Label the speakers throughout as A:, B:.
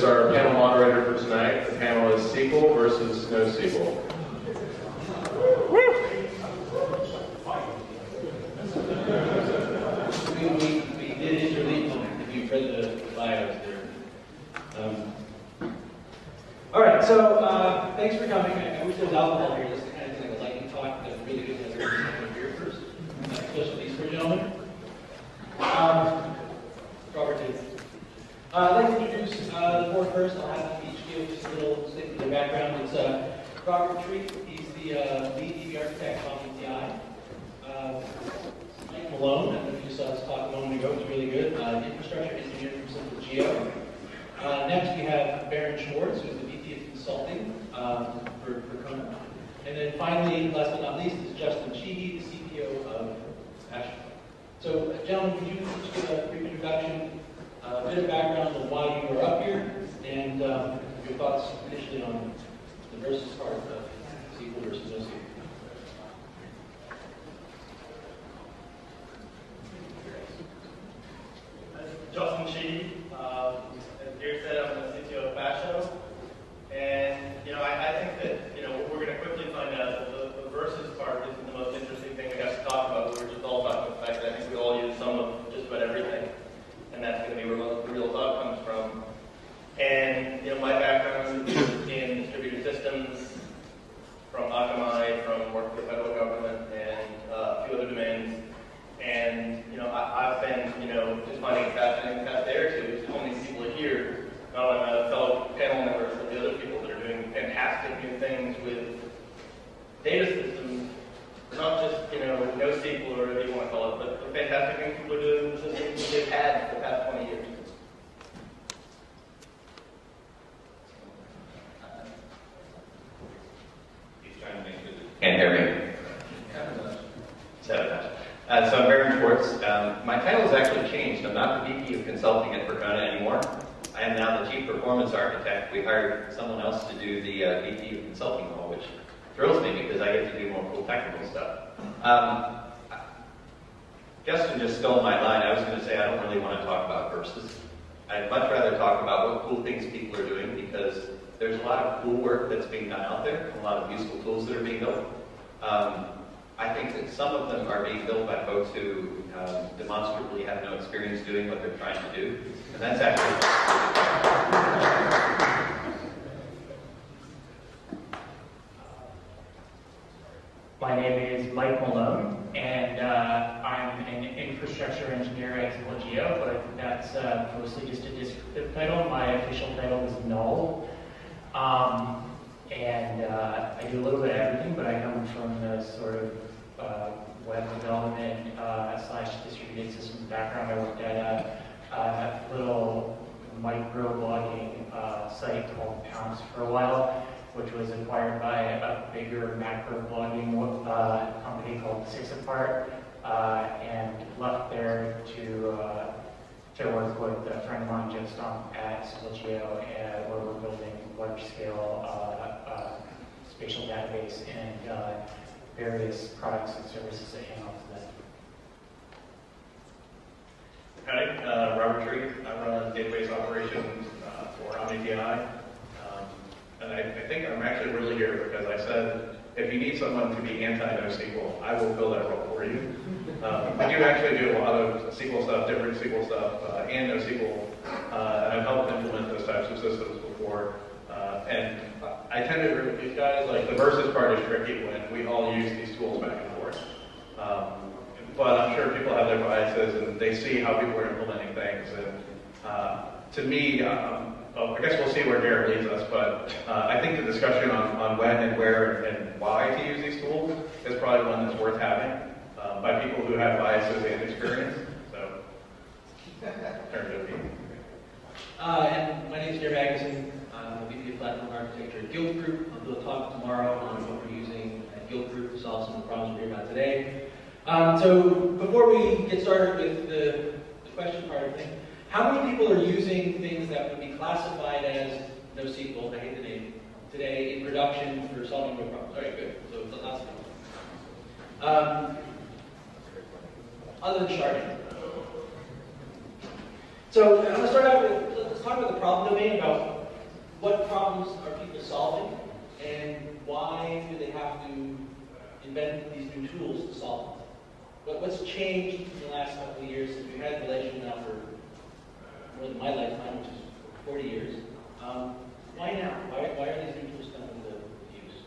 A: our panel moderator for tonight. The panel is SQL versus NoSQL.
B: We did interleave them if you've read the bios there. All right, so thanks for coming. I wish there was alcohol here. This is kind of like a lightning talk, but really good to have everybody come here first, especially these four gentlemen. Robert did. I'd like to introduce the board first. I'll have them each give just a little stick to their background. It's Robert Treat. He's the lead DB architect on ETI. Mike Malone, I don't know if you saw this talk a moment ago. It's really good. Infrastructure engineer from Simple Geo. Next we have Baron Schwartz, who's the VP of Consulting for Kona. And then finally, last but not least, is Justin Sheehy, the CPO of Ashton. So, gentlemen, could you each give a brief introduction, a bit of background on why you are up here, and your thoughts initially on the versus part of SQL versus NoSQL?
C: Justin Sheehy, as Gary said, I'm the CTO of Basho, and I think that what we're going to quickly find out that the versus part isn't the most interesting thing we have to talk about. We were just all talking about the fact that I think we all use some of just about everything, and that's going to be where most of the real talk comes from. And my background is in distributed systems, from Akamai, from working for the federal government, and a few other domains. And I've been just finding it fascinating the past day or two. So many people are here, not only my fellow panel members, but the other people that are doing fantastic new things with data systems. Not just NoSQL or whatever you want to call it, but the fantastic things people are doing with the systems that they've had for the past 20 years.
D: He's trying to make sure that you can't hear me. So I'm Baron Schwartz. My title has actually changed. I'm not the VP of Consulting at Percona anymore. I am now the Chief Performance Architect. We hired someone else to do the VP of Consulting role, which thrills me because I get to do more cool technical stuff. Justin just stole my line. I was going to say I don't really want to talk about versus. I'd much rather talk about what cool things people are doing because there's a lot of cool work that's being done out there, a lot of useful tools that are being built. I think that some of them are being built by folks who demonstrably have no experience doing what they're trying to do. And that's actually...
E: My name is Mike Malone, and I'm an infrastructure engineer at Simple Geo, but that's mostly just a descriptive title. My official title is null. And I do a little bit of everything, but I come from the sort of web development / distributed systems background. I worked at a little micro-blogging site called Pounce for a while, which was acquired by a bigger macro-blogging company called Six Apart, and left there to work with a friend of mine, Jim Stump, at Simple Geo, where we're building large-scale spatial database and various products and services that hang off of that.
C: Howdy, Robert Treat. I run database operations for OmniTI. And I think I'm actually really here because I said, if you need someone to be anti-NoSQL, I will fill that role for you. I do actually do a lot of SQL stuff, different SQL stuff, and NoSQL, and I've helped implement those types of systems before. And I tend to agree with these guys, like the versus part is tricky when we all use these tools back and forth. But I'm sure people have their biases and they see how people are implementing things. And to me, I guess we'll see where Garrett leads us, but I think the discussion on when and where and why to use these tools is probably one that's worth having by people who have biases and experience. So, turn to me.
B: And my name is Jerry Magnuson. I'm the VP of Platform Architecture at Guild Group. I'll do a talk tomorrow on what we're using at Guild Group to solve some of the problems we're hearing about today. So before we get started with the question part of things, how many people are using things that would be classified as NoSQL, I hate the name, today in production for solving real problems? All right, good. So it's lots of people. Other than sharding. So I'm going to start out with, let's talk about the problem domain, about what problems are people solving, and why do they have to invent these new tools to solve them? What's changed in the last couple of years since we've had relational now for more than my lifetime, which is 40 years? Why now? Why are these new tools coming into use?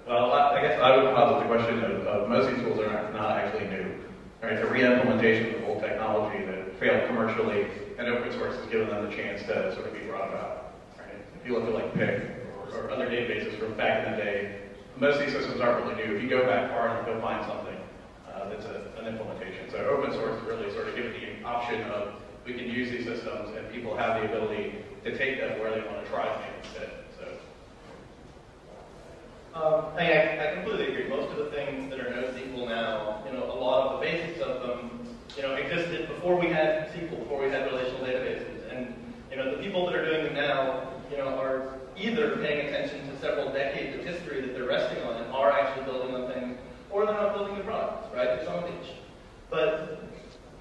F: Well, I guess I would posit the question of most of these tools are not actually new. Right? It's a re-implementation of old technology that failed commercially, and open source has given them the chance to sort of be brought about. Right? If you look at like PIC or other databases from back in the day, most of these systems aren't really new. If you go back far enough, you'll find something that's an implementation. So open source really sort of gives the option of we can use these systems and people have the ability to take them where they want to try them instead.
C: I completely agree. Most of the things that are NoSQL now, a lot of the basics of them, existed before we had SQL, before we had relational databases. And, the people that are doing them now, are either paying attention to several decades of history that they're resting on and are actually building on things, or they're not building the products, right? There's some of each. But,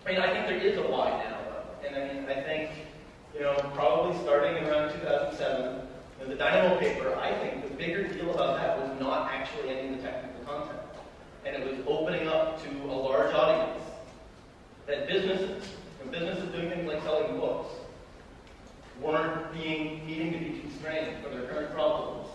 C: I think there is a why now, though. And I think, probably starting around 2007, the Dynamo paper, I think the bigger deal about that was not actually any of the technical content. And it was opening up to a large audience that businesses doing things like selling books, weren't needing to be constrained for their current problems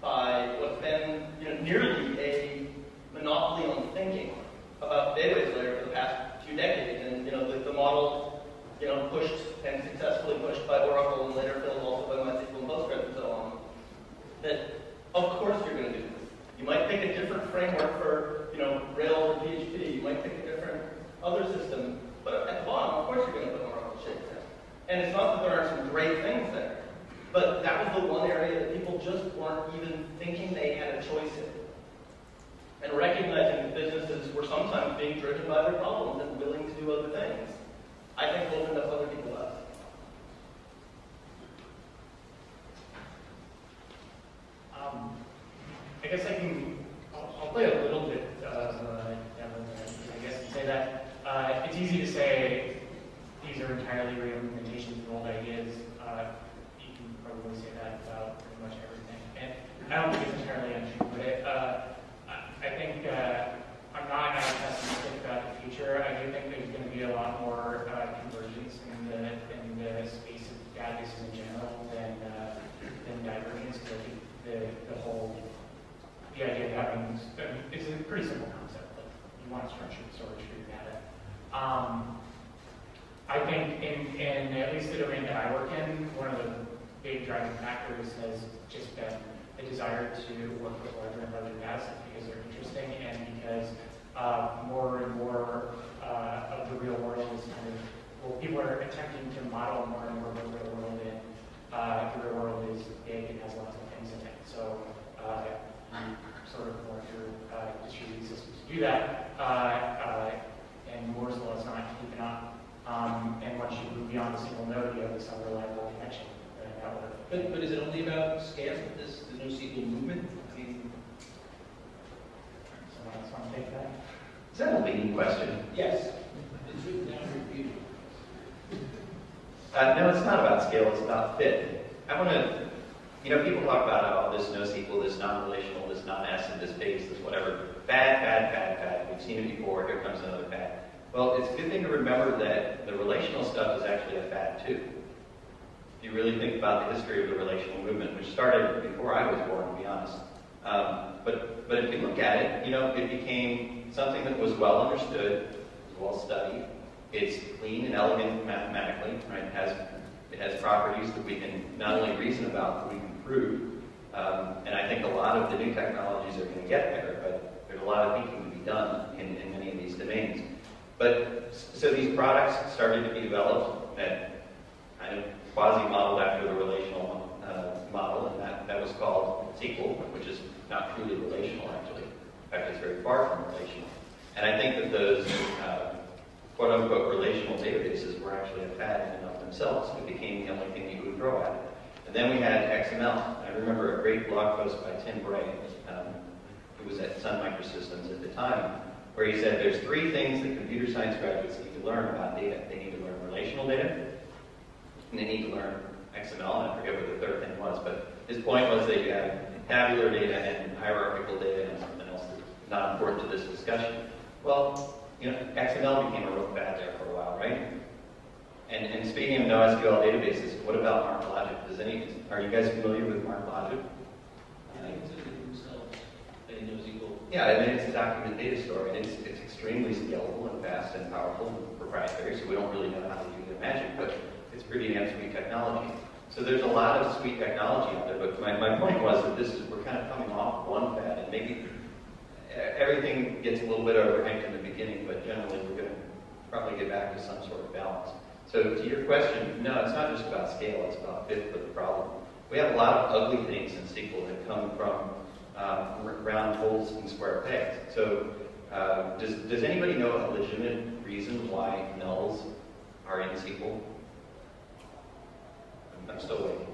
C: by what's been nearly a monopoly on thinking about the database layer for the past few decades. And the model pushed and successfully pushed by Oracle and later filled also by MySQL and Postgres and so on, that of course you're going to do this. You might pick a different framework for Rails or PHP, you might pick a different other system, but at the bottom, of course you're going to put Oracle shapes in. And it's not that there aren't some great things there, but that was the one area that people just weren't even thinking they had a choice in. And recognizing that businesses were sometimes being driven by their problems and willing to do other things, I think opened up other people up.
E: I guess I'll play a little bit of I guess, and say that it's easy to say these are entirely re-implementations of old ideas. You can probably say that about pretty much everything. And I don't think it's entirely untrue, but I think I'm not pessimistic about the future. I do think there's going to be a lot more convergence in the space of databases in general than divergence. I think the idea of having, it's a pretty simple concept. Like you want structured storage for your data. I think in at least the domain that I work in, one of the big driving factors has just been the desire to work with larger and larger data sets because they're interesting and because more and more of the real world is people are attempting to model more and more of the real world, and the real world is big and has lots of things in it. So you sort of going through distributed systems to do that, and Moore's law is not keeping up. And once you move beyond a single node, you have this unreliable connection network.
B: But is it only about scale, this the NoSQL movement?
E: Someone else want to take that?
D: Is that a leading question?
B: Yes. It's written down repeatedly.
D: No, it's not about scale, it's about fit. I want to, people talk about this NoSQL, this non-relational, this non-ACID, this base, this whatever. Bad. We've seen it before, here comes another bad. Well, it's a good thing to remember that the relational stuff is actually a fad too. If you really think about the history of the relational movement, which started before I was born, to be honest. But if you look at it, it became something that was well understood, was well studied. It's clean and elegant mathematically, right? It has properties that we can not only reason about, but we can prove. And I think a lot of the new technologies are going to get there, but there's a lot of thinking to be done in many of these domains. But so these products started to be developed that kind of quasi-modeled after the relational model, and that was called SQL, which is not truly relational, actually. In fact, it's very far from relational. And I think that those quote-unquote relational databases were actually a fad in and of themselves. It became the only thing you would throw at it. And then we had XML. I remember a great blog post by Tim Bray, who was at Sun Microsystems at the time, where he said there's 3 things that computer science graduates need to learn about data. They need to learn relational data, and they need to learn XML, and I forget what the third thing was, but his point was that you have tabular data and hierarchical data and something else that's not important to this discussion. Well, XML became a real fad there for a while, right? And speaking of NoSQL databases, what about Mark Logic? Are you guys familiar with Mark Logic?
B: I think it's themselves. They know SQL.
D: Yeah, I mean, it's a document data store, and it's extremely scalable and fast and powerful and proprietary, so we don't really know how to do their magic, but it's pretty damn sweet technology. So there's a lot of sweet technology out there, but my point was that we're kind of coming off one fad, and maybe everything gets a little bit overhyped in the beginning, but generally we're going to probably get back to some sort of balance. So to your question, no, it's not just about scale, it's about fit for the problem. We have a lot of ugly things in SQL that come from round holes and square pegs. So does anybody know a legitimate reason why nulls are in SQL? I'm still waiting.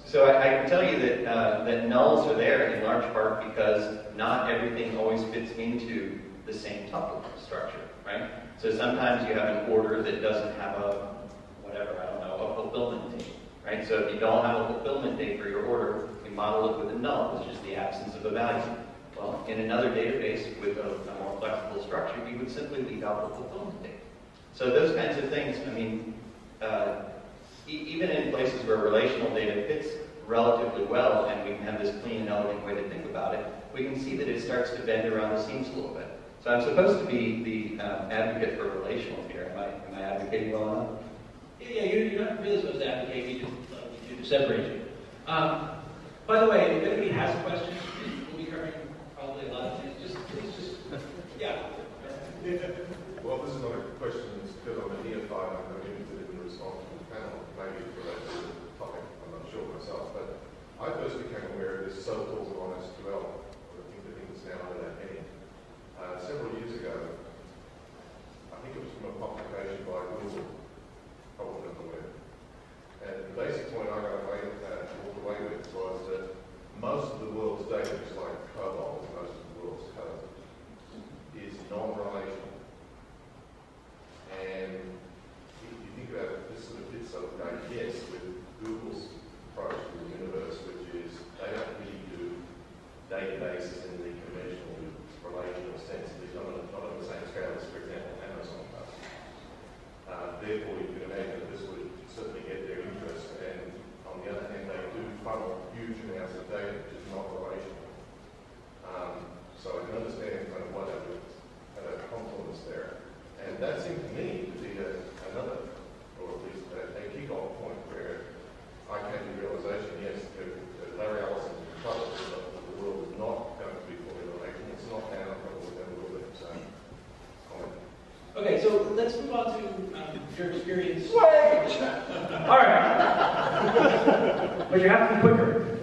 D: So I can tell you that nulls are there in large part because not everything always fits into the same tuple structure, right? So sometimes you have an order that doesn't have a fulfillment date, right? So if you don't have a fulfillment date for your order, you model it with a null, which is the absence of a value. Well, in another database with a more flexible structure, you would simply leave out the fulfillment date. So those kinds of things, I mean, even in places where relational data fits relatively well, and we can have this clean and elegant way to think about it, we can see that it starts to bend around the seams a little bit. So I'm supposed to be the advocate for relational here. Am I advocating well enough?
B: Yeah, you're not really supposed to advocate, you just to separate you. By the way, if anybody has a question, we'll be covering probably a lot of things. Yeah.
G: Well, this is not a question because I'm a neophyte and I'm interested in the response from the panel. Maybe it's related to the topic, I'm not sure myself. But I first became aware of this so-called NoSQL, or I think it's now under that heading, several years ago. I think it was from a publication by Google, probably on the web. And the basic point I got away with was that most of the world's data, just like COBOL, most of the world's code, is non-relational. And if you think about it, this sort of fits so great, yes, with Google's approach to the universe, which is they don't really do databases in the conventional relational sense. They're not on the same scale as, for example, Amazon does. Therefore, you can imagine that this would certainly get their interest. And on the other hand, they do funnel huge amounts of data, which is not relational. So I can understand kind of why that would have a confluence there. And that seemed to me to be another, or at least a kick-off point where I came to the realization, yes, that Larry Ellison's in trouble, but the world is not going to be fully relational. It's not now, but it never will be. So, comment.
B: Okay, so let's move on to your experience. Wait! All right. But you have to be quicker.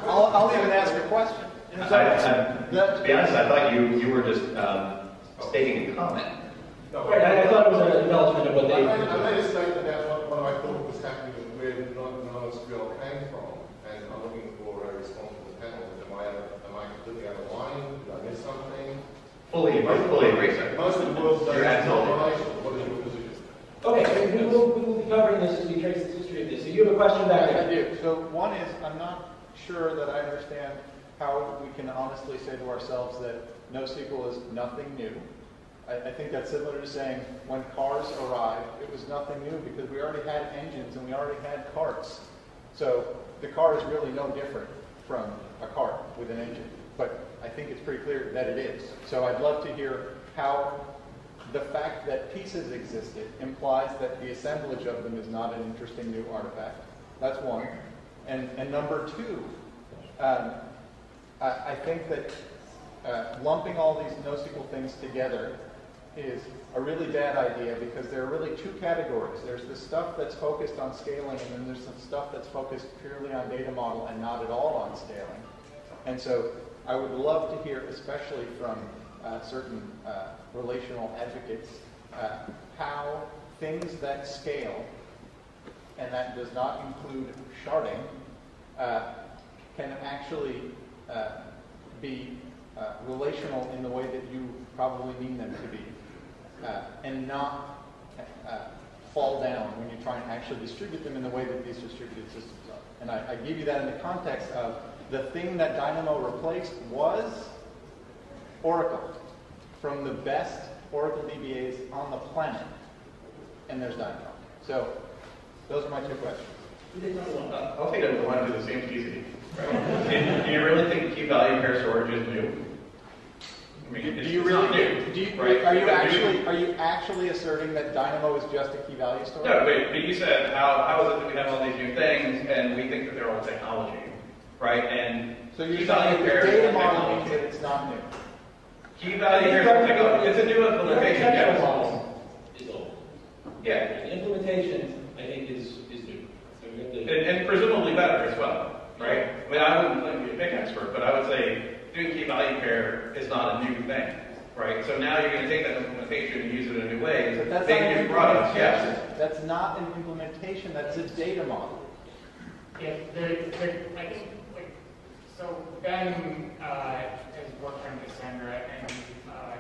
H: I'll even ask a question.
D: To be honest, I thought you were just stating a comment.
G: No,
B: Right, I thought it was an acknowledgement of what they...
G: I made a statement about what I thought was happening and where NoSQL came from, and I'm looking for a response from the panel. Am I completely out of line? Did I miss something?
D: Fully agree, sir.
G: Most of the world's
D: You're
G: data is not
D: absolutely right.
G: relational. What is your position?
B: Okay, so we will be covering this as we trace the history of this. So you have a question back
H: I
B: there?
H: do. So one is, I'm not sure that I understand how we can honestly say to ourselves that NoSQL is nothing new. I think that's similar to saying when cars arrived, it was nothing new because we already had engines and we already had carts. So the car is really no different from a cart with an engine. But I think it's pretty clear that it is. So I'd love to hear how the fact that pieces existed implies that the assemblage of them is not an interesting new artifact. That's one. And number two, I think that lumping all these NoSQL things together is a really bad idea because there are really two categories. There's the stuff that's focused on scaling, and then there's some stuff that's focused purely on data model and not at all on scaling. And so I would love to hear, especially from certain relational advocates, how things that scale, and that does not include sharding, can actually be relational in the way that you probably mean them to be, and not fall down when you try and actually distribute them in the way that these distributed systems are. And I give you that in the context of the thing that Dynamo replaced was Oracle, from the best Oracle DBAs on the planet. And there's Dynamo. So those are my 2 questions.
F: I'll take it one because it seems easy. Right? Do you really think key value pair storage is new? I mean,
H: Do you really?
F: Right?
H: Are you actually asserting that Dynamo is just a key value storage?
F: No, but you said how is it that we have all these new things and we think that they're old technology, right? And
H: so you're
F: key
H: saying
F: value
H: the
F: pairs
H: data
F: are
H: model
F: technology.
H: means that it's not new.
F: Key value pairs are technology. It's a new implementation. Yes.
B: model is old.
F: Yeah.
B: The implementation, I think, is new. So we have to,
F: And presumably better as well, right? I mean, I wouldn't claim to be a big expert, but I would say doing key value pair is not a new thing, right? So now you're going to take that implementation and use it in a new way.
H: But that's
F: Make
H: not an
F: new products,
H: implementation.
F: yes.
H: That's not an implementation. That's a data model.
E: Yeah, I think, like, so Ben has worked on Cassandra, and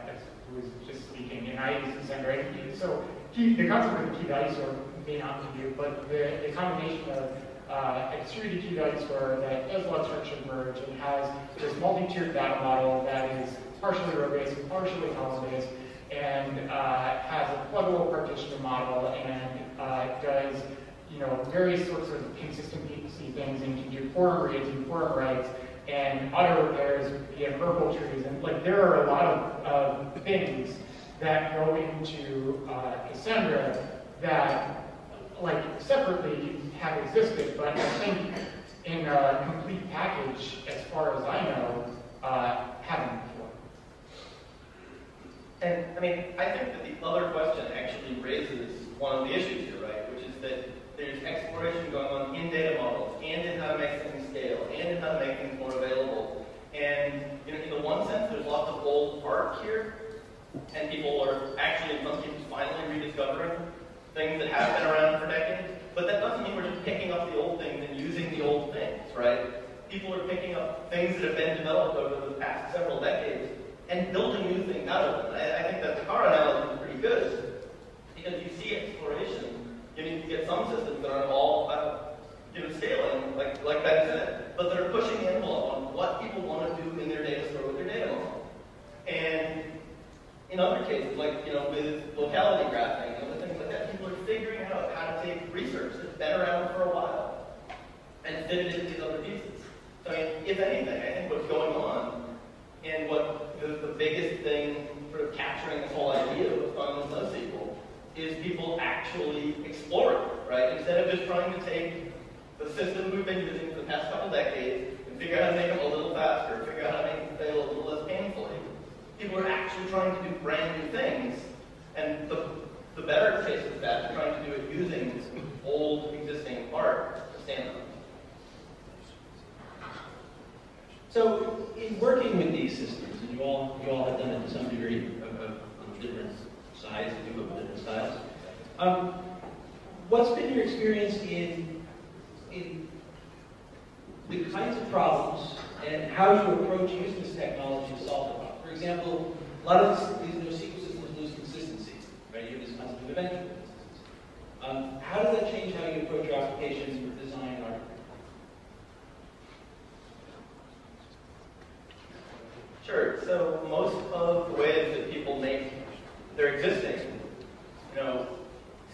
E: that's who was just speaking, and I use Cassandra. So the concept of the key value store may not be new, but the combination of a distributed key value store that does a lot of structured merge and has this multi-tiered data model that is partially row-based and partially column-based, and has a pluggable partition model, and does various sorts of consistency things, and can do forum reads and forum writes, and auto repairs via verbal trees, and like there are a lot of things that go into Cassandra that like separately have existed, but I think in a complete package, as far as I know, haven't before.
C: And I mean, I think that the other question actually raises one of the issues here, right? Which is that there's exploration going on in data models, and in how to make things scale, and in how to make things more available. And in the one sense, there's lots of old art here, and people are actually, in some cases, finally rediscovering things that have been around for decades. But that doesn't mean we're just picking up the old things and using the old things, right? People are picking up things that have been developed over the past several decades and building new things out of them. I think that the car analogy is pretty good, because you see exploration. You get some systems that are all about scaling, like Ben said, but that are pushing the envelope on what people want to do in their data store with their data model. And in other cases, like with locality graphing and other things like that, people are figuring out how to take research that's been around for a while and fit it into these other pieces. So I mean, if anything, I think what's going on, and what the biggest thing sort of capturing this whole idea of what's going on with NoSQL, is people actually exploring, right? Instead of just trying to take the systems we've been using for the past couple decades and figure out how to make them a little faster, figure out how to make them fail a little less painfully, people are actually trying to do brand new things. And the better case of that is trying to do it using old existing art to stand on.
B: So, in working with these systems, and you all have done it to some degree on different sides, and do it with different styles. What's been your experience in the kinds of problems and how you approach using this technology to solve the problem? For example, a lot of these NoSQL systems lose consistency, right? You have this concept of eventual consistency. How does that change how you approach your applications or design and architecture?
C: Sure. So most of the ways that people make their existing,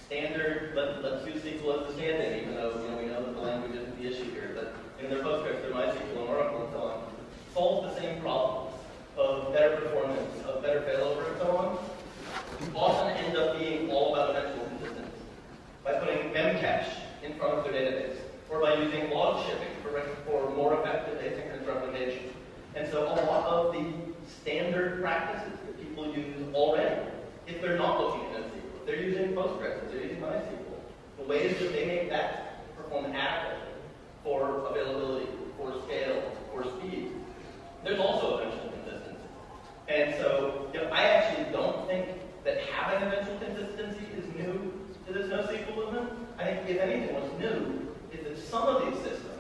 C: standard, let's use SQL as the stand-in, even though we know that the language isn't the issue here. But their Postgres, their MySQL, and Oracle, and so on, solve the same problems of better performance, of better failover, and so on. Often end up being all about eventual consistency by putting memcache in front of their database, or by using log shipping for more effective asynchronous replication. And so a lot of the standard practices that people use already, if they're not looking at NoSQL, if they're using Postgres, if they're using MySQL, the ways that they make that perform adequately for availability, for scale, for speed, there's also eventual consistency. And so I actually don't think that having eventual consistency is new to this NoSQL movement. I think if anything, what's new is that some of these systems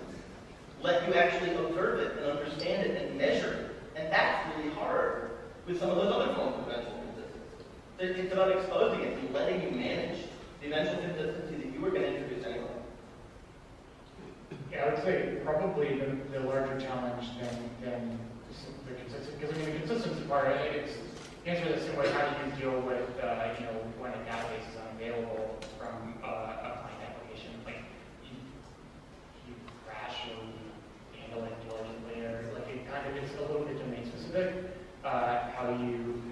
C: let you actually observe it and understand it and measure it. And that's really hard with some of those other forms of eventual consistency. It's about exposing it and letting you manage dimensional consistency that you were going to introduce anyway?
E: Yeah, I would say probably the larger challenge than the consistency, because I mean the consistency part, it's the answer is similar. How do you deal with when a database is unavailable from a client application? Like you crash or you handle it diligently, or like it kind of it's a little bit domain specific. How you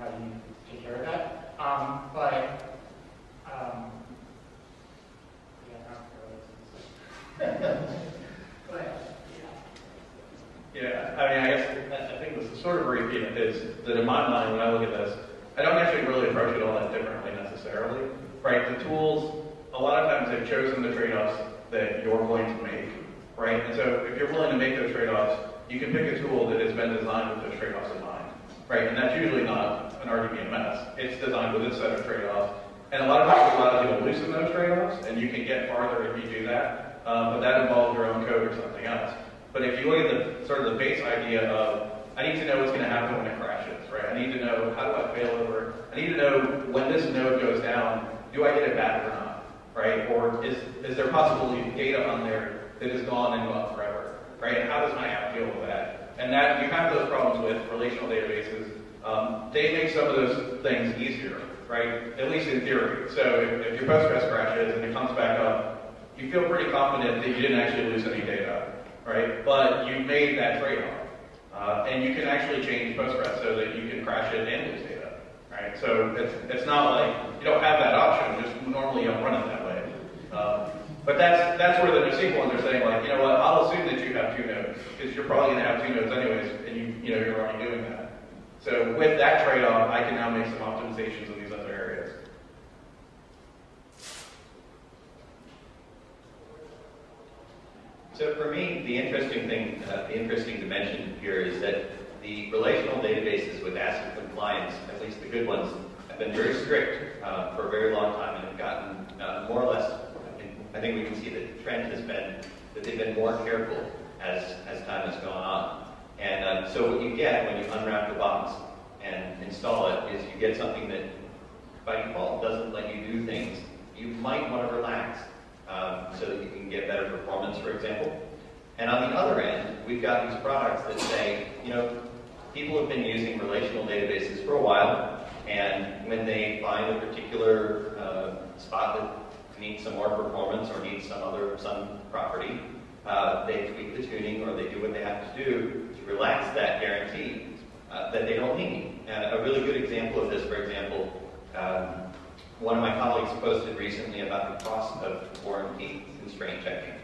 E: take care of that, Go ahead.
F: Yeah, I mean, I guess I think this is sort of a repeat is that in my mind, when I look at this, I don't actually really approach it all that differently necessarily, right? The tools, a lot of times they've chosen the trade-offs that you're willing to make, right? And so if you're willing to make those trade-offs, you can pick a tool that has been designed with those trade-offs in mind, right? And that's usually not an RDBMS. It's designed with its set of trade-offs. And a lot of times it allows you to loosen those trade-offs, and you can get farther if you do that. But that involves your own code or something else. But if you look at the sort of the base idea of, I need to know what's going to happen when it crashes, right? I need to know, how do I fail over? I need to know when this node goes down, do I get it back or not, right? Or is there possibly data on there that is gone and gone forever, right? And how does my app deal with that? And that you have those problems with relational databases. They make some of those things easier, right? At least in theory. So if your Postgres crashes and it comes back up, you feel pretty confident that you didn't actually lose any data, right? But you made that trade-off. And you can actually change Postgres so that you can crash it and lose data, right? So it's not like you don't have that option, just normally you don't run it that way. But that's where the NoSQL ones are saying, like, you know what, I'll assume that you have two nodes, because you're probably going to have two nodes anyways, and you're already doing that. So with that trade-off, I can now make some optimizations in these other areas.
D: So for me, the interesting thing, the interesting dimension here is that the relational databases with ACID compliance, at least the good ones, have been very strict for a very long time and have gotten more or less, I think we can see the trend has been that they've been more careful as time has gone on. And so what you get when you unwrap the box and install it is you get something that by default doesn't let you do things you might want to relax. So that you can get better performance, for example. And on the other end, we've got these products that say, people have been using relational databases for a while, and when they find a particular spot that needs some more performance or needs some property, they tweak the tuning or they do what they have to do to relax that guarantee that they don't need. And a really good example of this, for example, one of my colleagues posted recently about the cost of warranty constraint checking.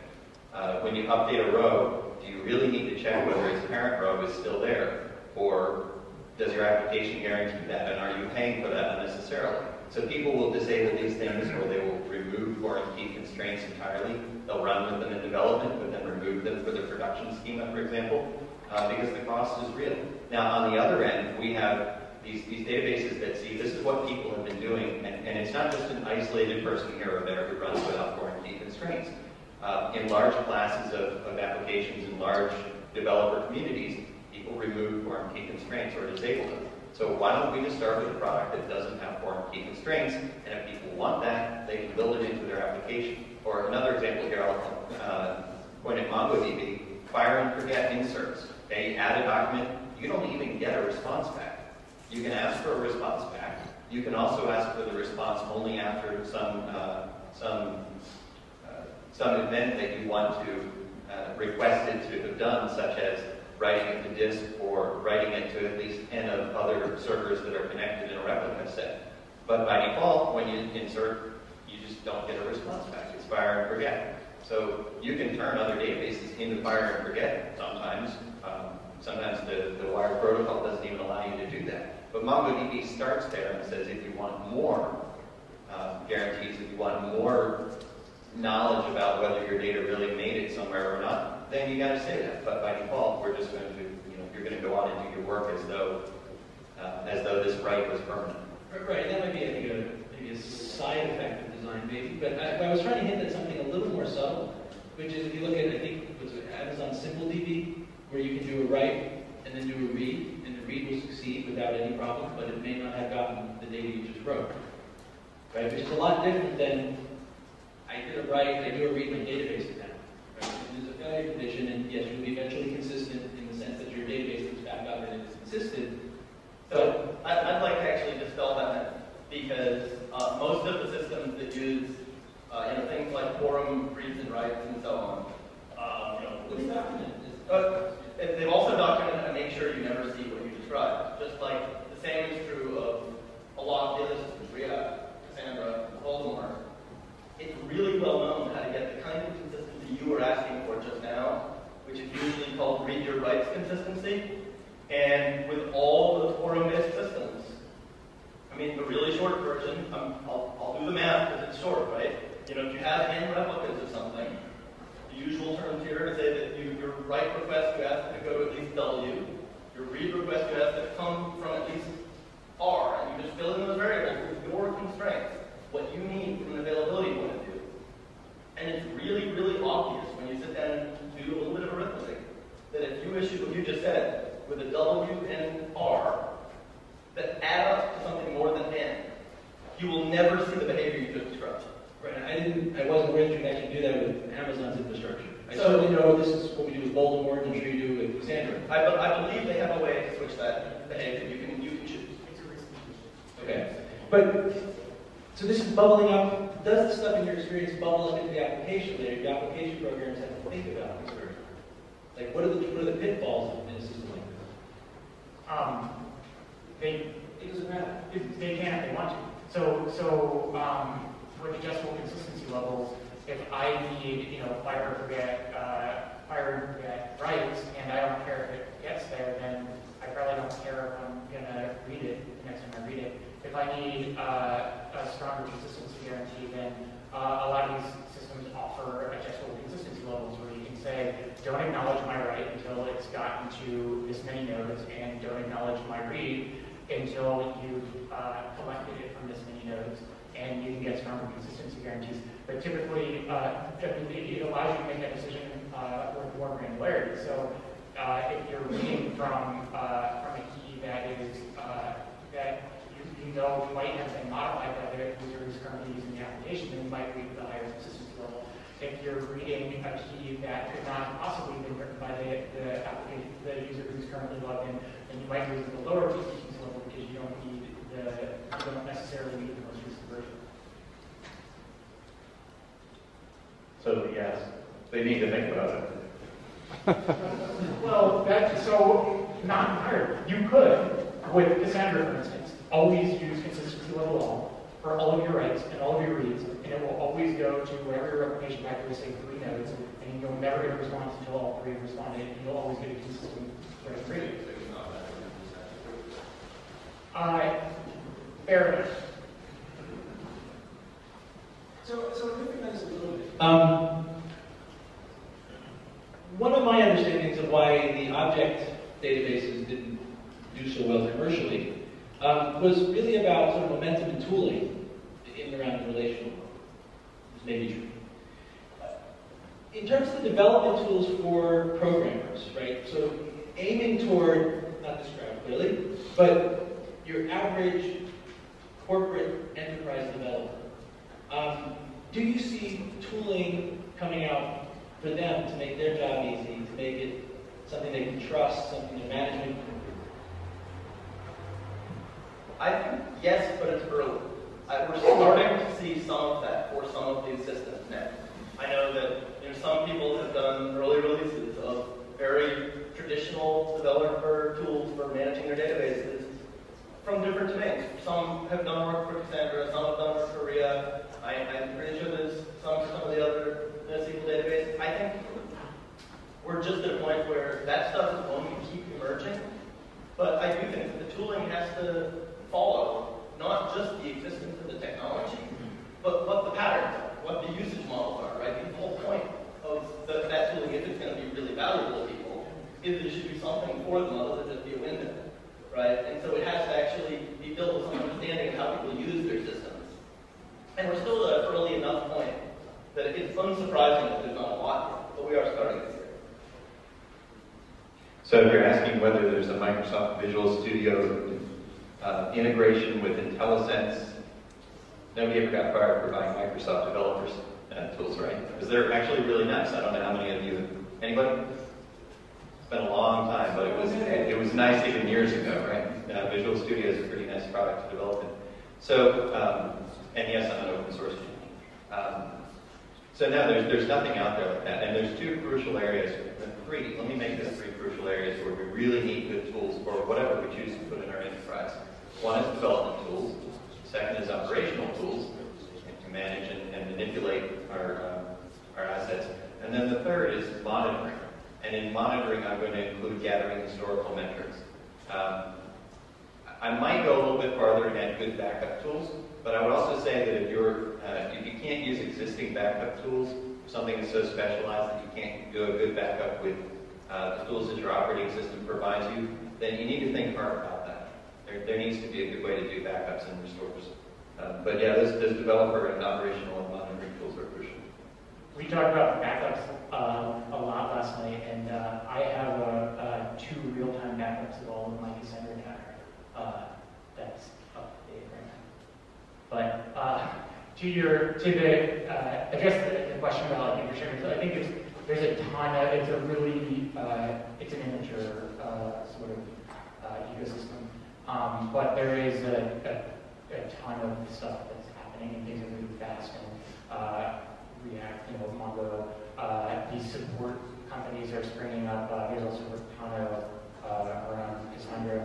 D: When you update a row, do you really need to check whether its parent row is still there? Or does your application guarantee that? And are you paying for that unnecessarily? So people will disable these things, or they will remove warranty constraints entirely. They'll run with them in development, but then remove them for the production schema, for example, because the cost is real. Now, on the other end, we have these databases that see this is what people have been doing, and it's not just an isolated person here or there who runs without warranty constraints. In large classes of applications, in large developer communities, people remove warranty constraints or disable them. So why don't we just start with a product that doesn't have warranty constraints, and if people want that, they can build it into their application. Or another example here, I'll point at MongoDB, fire and forget inserts. Okay, you add a document, you don't even get a response back. You can ask for a response back. You can also ask for the response only after some event that you want to request it to have done, such as writing it to disk or writing it to at least n of other servers that are connected in a replica set. But by default, when you insert, you just don't get a response back. It's fire and forget. So you can turn other databases into fire and forget sometimes. Sometimes the wired protocol doesn't even allow you to do that. But MongoDB starts there and says if you want more guarantees, if you want more knowledge about whether your data really made it somewhere or not, then you got to say that. But by default, we're just going to, you're going to go on and do your work as though this right was permanent.
B: Right, and that might be, I think, maybe a side effect of design, maybe. But I was trying to hint at something a little more subtle, which is if you look at, I think, what's it, Amazon SimpleDB, where you can do a write and then do a read, and the read will succeed without any problem, but it may not have gotten the data you just wrote. Right, which is a lot different than I did a write, I do a read my database account. Right? There's a failure condition, and yes, you'll be eventually consistent in the sense that your database is back up and it is consistent.
C: So I'd like to actually dispel that myth, because most of the systems that use things like quorum, reads and writes, and so on,
B: What is document?
C: they've also documented and make sure you never see what you described. Just like the same is true of a lot of the other systems, React, Cassandra, Voldemort. It's really well known how to get the kind of consistency you were asking for just now, which is usually called read your writes consistency. And with all the quorum-based systems, I mean, the really short version, I'll do the math because it's short, right? If you have n replicas of something, the usual terms here to say that your write request, you ask it to go to at least W. Your read request, you ask it to come from at least R. And you just fill in those variables with your constraints, what you need from an availability point of view. And it's really, really obvious when you sit down and do a little bit of arithmetic that if you issue what you just said with a W and R that add up to something more than n, you will never see the behavior you just described.
B: Right. I wasn't aware that you can actually do that with Amazon's infrastructure. I certainly know this is what we do with Voldemort, and I'm sure you do with Cassandra.
C: I believe they have a way to switch that behavior. You can choose.
B: Okay. But so this is bubbling up. Does this stuff in your experience bubble up into the application layer? The application programs have to think about this. Like, what are the pitfalls in a system like this? It doesn't matter.
E: They can if they want to. So with adjustable consistency levels, if I need, fire and forget writes, and I don't care if it gets there, then I probably don't care if I'm gonna read it the next time I read it. If I need a stronger consistency guarantee, then a lot of these systems offer adjustable consistency levels where you can say, don't acknowledge my write until it's gotten to this many nodes, and don't acknowledge my read until you've collected it from this many nodes, and you can get stronger consistency guarantees. But typically, it allows you to make that decision with more granularity. So if you're reading from a key that is that you might have been modified by the user who's currently using the application, then you might read the higher consistency level. If you're reading a key that could not have possibly been written by the user who's currently logged in, then you might read the lower consistency level because you don't necessarily need the most recent version.
F: So yes, they need to think about it.
E: Well, so not entirely. You could, with Cassandra, for instance, always use consistency level all for all of your writes and all of your reads, and it will always go to wherever your replication factor is, say, 3 nodes, and you'll never get a response until all 3 have responded, and you'll always get a consistent read. Fair enough.
B: So moving on this a little bit. One of my understandings of why the object databases didn't do so well commercially was really about sort of momentum and tooling in and around the relational world. This may be true. In terms of the development tools for programmers, right? So aiming toward, not described clearly, but your average corporate enterprise developer. Do you see tooling coming out for them to make their job easy, to make it something they can trust, something their management can do?
C: I think yes, but it's early. We're starting to see some of that for some of these systems now. I know that some people have done early releases of very traditional developer tools for managing their databases from different domains. Some have done work for Cassandra, some have done work for React. I'm pretty sure there's some for some of the other NoSQL databases. I think we're just at a point where that stuff is going to keep emerging. But I do think that the tooling has to follow not just the existence of the technology, but what the patterns are, what the usage models are, right? The whole point of that tooling, if it's going to be really valuable to people, is that it should do something for them other than just be a window, right? And so it has to actually be built with some understanding of how people use their systems. And we're still at an early enough point that it's unsurprising that there's not a lot here, but we are starting to see it.
D: So if you're asking whether there's a Microsoft Visual Studio integration with IntelliSense, nobody ever got fired for buying Microsoft developers. tools, right? Because they're actually really nice. I don't know how many of you, anybody? It's been a long time, but it was nice even years ago, right? Visual Studio is a pretty nice product to develop in. So, and yes, I'm an open source channel. So no, there's nothing out there like that. And there's two crucial areas, three, let me make this three crucial areas where we really need good tools for whatever we choose to put in our enterprise. One is development tools. Second is operational tools to manage and manipulate our assets. And then the third is monitoring. And in monitoring, I'm going to include gathering historical metrics. I might go a little bit farther and add good backup tools, but I would also say that if you can't use existing backup tools, something that's so specialized that you can't do a good backup with the tools that your operating system provides you, then you need to think hard about that. There needs to be a good way to do backups and restores. But yeah, those developer and operational and monitoring tools are crucial.
E: We talked about backups a lot last night, and I have 2 real-time backups of all of my Cassandra data. That's up to date right now. But address the question about like infrastructure. So I think there's a ton of it's an integer sort of ecosystem, but there is a ton of stuff that's happening and things are moving fast and React, Mongo, these support companies are springing up. There's also a ton of around Cassandra.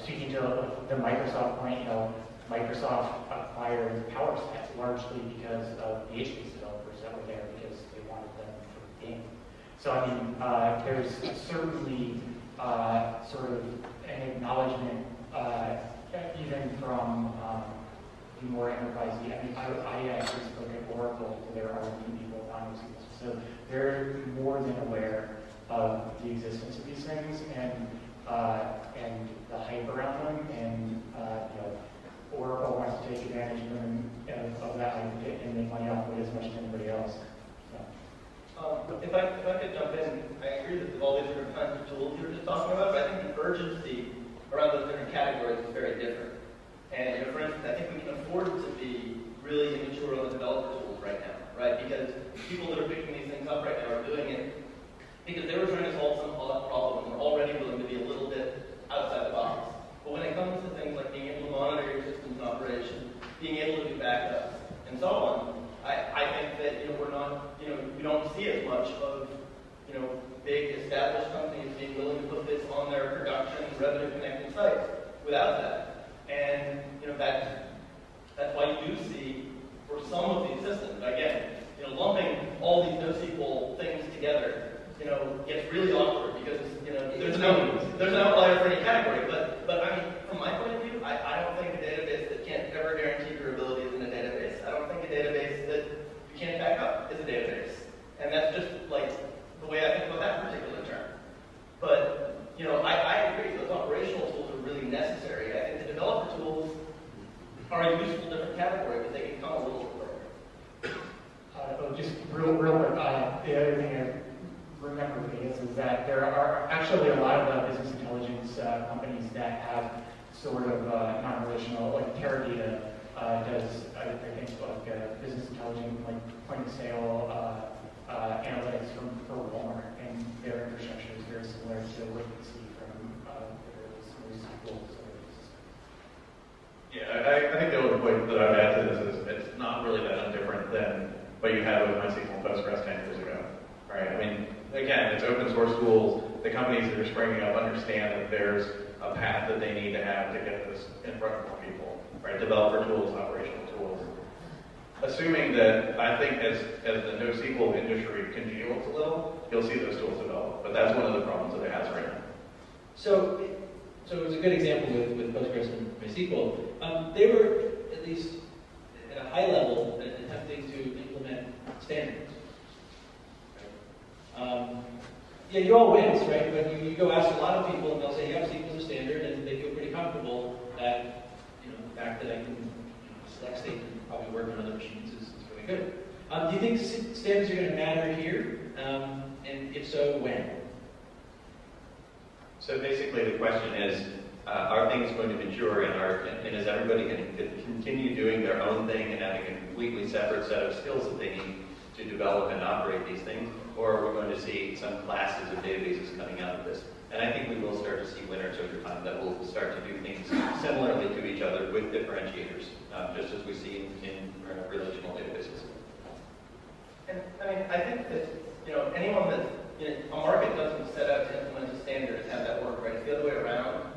E: Speaking to the Microsoft point, Microsoft acquired PowerSet largely because of the HBase developers that were there because they wanted them for gaming. So I mean, there's certainly sort of an acknowledgement, even from the more enterprise. I mean, I actually spoke at Oracle to their R&D people on NoSQL, so they're more than aware of the existence of these things and the hype around them, and Oracle wants to take advantage of them of that hype and make money off of it as much as anybody else. So.
C: If I could jump in, I agree with all these different kinds of tools you were just talking about, but I think the urgency around those different categories is very different. And for instance, I think we can afford to be really immature on the developer tools right now, right? Because people that are picking these things up right now are doing it because they were trying to solve some problem and were already willing to be a little bit outside the box. But when it comes to things like being able to monitor your systems in operation, being able to do backups, and so on, I think that we're not, we don't see as much of big established companies being willing to put this on their production revenue connecting sites without that. And that's why you do see for some of these systems, again, lumping all these NoSQL things together, gets really awkward because there's an outlier for any category. But I mean, from my point of view, I don't think a database that can't ever guarantee durability is in a database. I don't think a database that you can't back up is a database. And that's just like the way I think about that particular term. But I agree, those operational tools are really necessary. I think the developer tools are a useful different category, but they can come a little quicker.
E: Just real quick, the other thing I remember is that there are actually a lot of business intelligence companies that have sort of non-relational, like Teradata does, I think, like business intelligence, like point of sale analytics for Walmart, and their infrastructure is very similar to what you see from NoSQL.
F: Yeah, I think the only point that I would add to this is it's not really that different than what you had with MySQL and Postgres 10 years ago, right? I mean, again, it's open source tools. The companies that are springing up understand that there's a path that they need to have to get this in front of more people, right? Developer tools, operational tools. Assuming that, I think as the NoSQL industry congeals a little, you'll see those tools develop. But that's one of the problems that it has right now.
B: So it's a good example with Postgres and MySQL. They were, at least at a high level, attempting to implement standards. Yeah, you all wins, right? But you go ask a lot of people, and they'll say, yeah, SQL is a standard, and they feel pretty comfortable that, the fact that I can select state and probably work on other machines is really good. Do you think standards are going to matter here? And if so, when?
D: So basically the question is, are things going to mature, and is everybody going to continue doing their own thing and having a completely separate set of skills that they need to develop and operate these things, or are we going to see some classes of databases coming out of this? And I think we will start to see winners over time that will start to do things similarly to each other with differentiators, just as we see in relational databases.
C: And I mean, I think that anyone that a market doesn't set out to implement a standard and have that work, right? It's the other way around.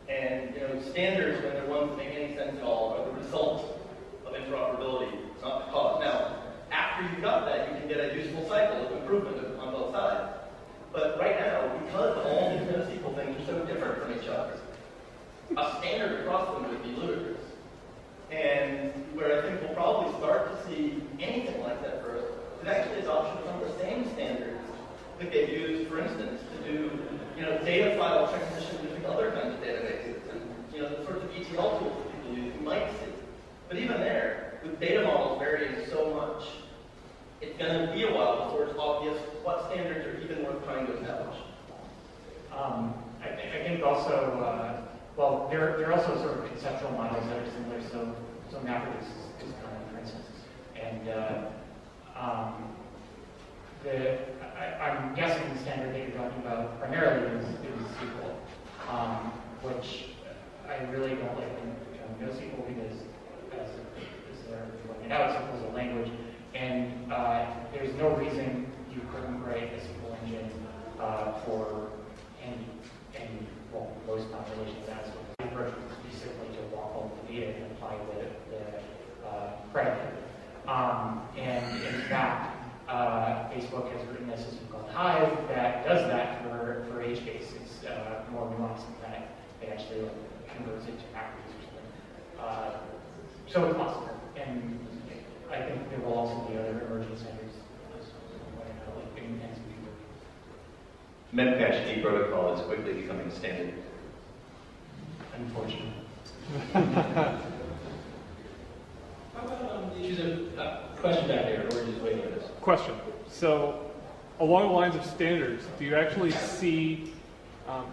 C: And standards, when they're ones that make any sense at all, are the result of interoperability. It's not the cause. Now, after you've got that, you can get a useful cycle of improvement on both sides. But right now, because all these NoSQL things are so different from each other, a standard across them would be ludicrous. And where I think we'll probably start to see anything like that first is actually adoption of some of the same standards that get used, for instance, to do data file transition between other kinds of databases and the sorts of ETL tools that people use you might see. But even there, with data models varying so much, it's going to be a while before it's obvious what standards are even worth trying to establish.
E: I think also, well, there are also sort of conceptual models that are similar. So MapReduce is common, for instance. And I'm guessing the standard that you're talking about primarily is SQL, which I really don't like NoSQL because, as they're pointed out, SQL is a language, and there's no reason you couldn't write a SQL engine for any most populations as well. The approach would be simply to walk all the data and apply the predicate. And in fact, Facebook has written a system called Hive that does that for HBase. It's more nuanced than that. It actually converts it to MapReduce or something. So it's possible. And I think there will also be other emerging standards like NoSQL.
D: Memcached protocol is quickly becoming a standard.
E: Unfortunately.
B: How about the issues of question back there, or just waiting for this?
I: Question. So, along the lines of standards, do you actually see a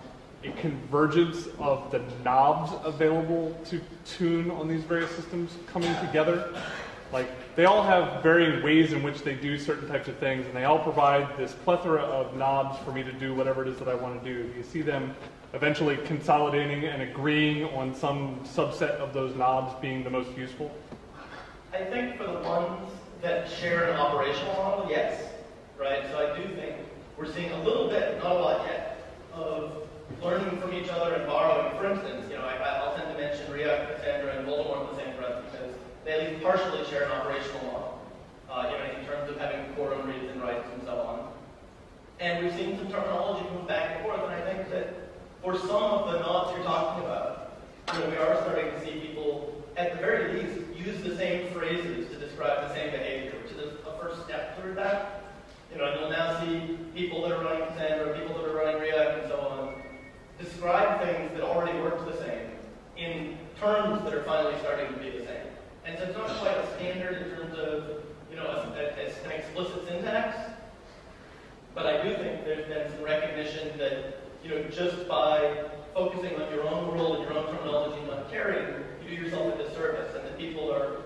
I: convergence of the knobs available to tune on these various systems coming together? Like, they all have varying ways in which they do certain types of things, and they all provide this plethora of knobs for me to do whatever it is that I want to do. Do you see them eventually consolidating and agreeing on some subset of those knobs being the most useful?
C: I think for the ones that share an operational model, yes. Right? So I do think we're seeing a little bit, not a lot yet, of learning from each other and borrowing. For instance, I'll tend to mention React, Cassandra, and Voldemort in the same breath because they at least partially share an operational model, in terms of having quorum reads and writes and so on. And we've seen some terminology move back and forth, and I think that for some of the knobs you're talking about, we are starting to see people, at the very least, use the same phrases to describe the same behavior, which is a first step toward that. And you'll now see people that are running Cassandra, people that are running React, and so on, describe things that already work the same in terms that are finally starting to be the same. And so it's not quite a standard in terms of, an explicit syntax, but I do think there's been some recognition that, just by focusing on your own world and your own terminology not carrying, you do yourself a disservice, and that people are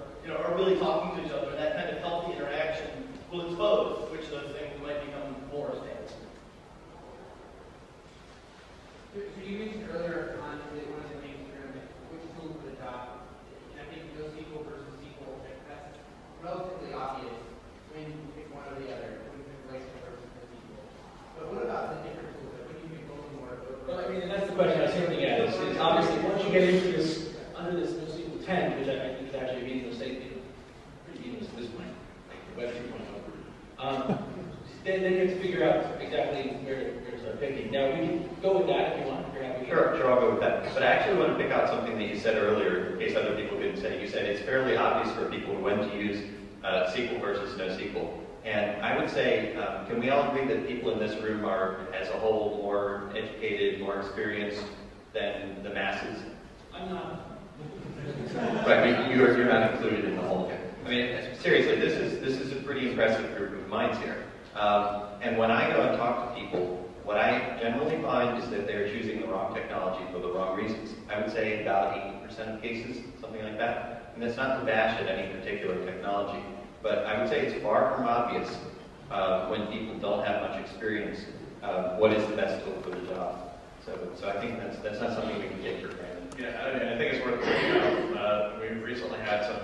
C: really talking to each other, and that kind of healthy interaction will expose which of those things might become more standard.
J: So you mentioned earlier on one of the things which tool to adopt, and I think NoSQL versus SQL, that's relatively obvious when you pick one or the other, when you pick relational versus NoSQL. But what about the different tools? When you pick both more?
B: Well, I mean, that's the question I was hinting at. Is obviously once you get into this, under this NoSQL 10, which I think is actually a meaningless statement, pretty meaningless at this point, like Web 2.0. Then you have to figure out exactly where to start picking. Now, we can go with that if you want. If you're happy.
D: Sure, I'll go with that. But I actually want to pick out something that you said earlier, in case other people didn't say. You said it's fairly obvious for people when to use SQL versus NoSQL. And I would say, can we all agree that people in this room are, as a whole, more educated, more experienced than the masses?
B: I'm not.
D: Right, you're not included in the whole. I mean, seriously, this is a pretty impressive group of minds here. And when I go and talk to people, what I generally find find is that they're choosing the wrong technology for the wrong reasons. I would say about 80% of cases, something like that. And that's not to bash at any particular technology, but I would say it's far from obvious when people don't have much experience what is the best tool for the job. So I think that's not something we can take for granted.
F: Yeah, I mean, I think it's worth pointing out. We've recently had some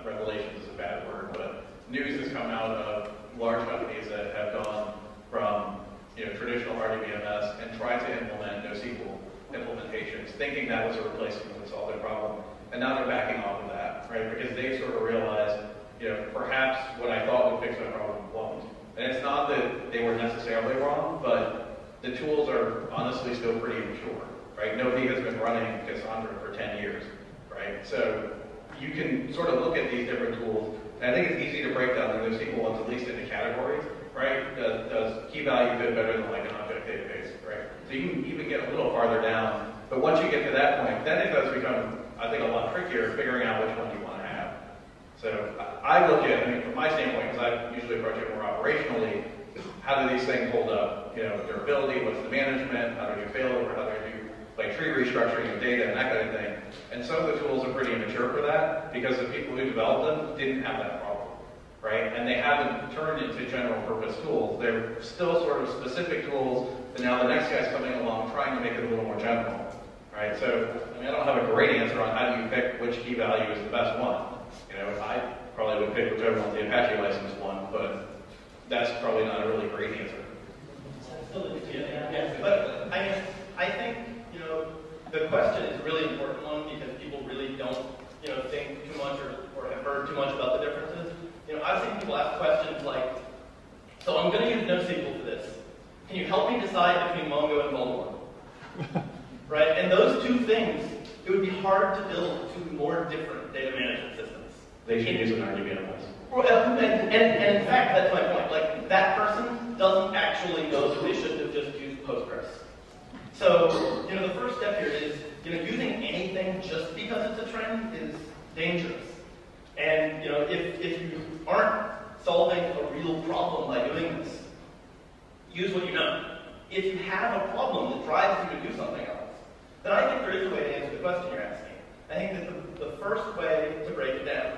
F: revelations is a bad word, but news has come out of large companies that have gone from traditional RDBMS and tried to implement NoSQL implementations, thinking that was a replacement that would solve their problem, and now they're backing off of that, right? Because they sort of realized, perhaps what I thought would fix my problem won't. And it's not that they were necessarily wrong, but the tools are honestly still pretty immature, right? Nobody has been running Cassandra for 10 years, right? So you can sort of look at these different tools, and I think it's easy to break down the NoSQL ones at least into categories, right? Does key value fit better than like an object database, right? So you can even get a little farther down, but once you get to that point, then it does become, I think, a lot trickier figuring out which one you want to have. So I look at, from my standpoint, because I usually approach it more operationally, how do these things hold up? Durability, what's the management, how do you failover, how do you do like tree restructuring of data and that kind of thing. And some of the tools are pretty immature for that because the people who developed them didn't have that problem, right? And they haven't turned into general purpose tools. They're still sort of specific tools, and now the next guy's coming along trying to make it a little more general, right? So, I don't have a great answer on how do you pick which key value is the best one. I probably would pick whichever one's the Apache licensed one, but that's probably not a really great answer.
C: But I think, the question is a really important one because people really don't, think too much or have heard too much about the differences. I've seen people ask questions like, so I'm going to use NoSQL for this. Can you help me decide between Mongo and Bullhorn? Right? And those two things, it would be hard to build two more different data management systems.
F: They should use an RDBMS.
C: And in fact, that's my point. Like, that person doesn't actually know that they should have just used Postgres. So, the first step here is, using anything just because it's a trend is dangerous. And, if you aren't solving a real problem by doing this, use what you know. If you have a problem that drives you to do something else, then I think there is a way to answer the question you're asking. I think that the first way to break it down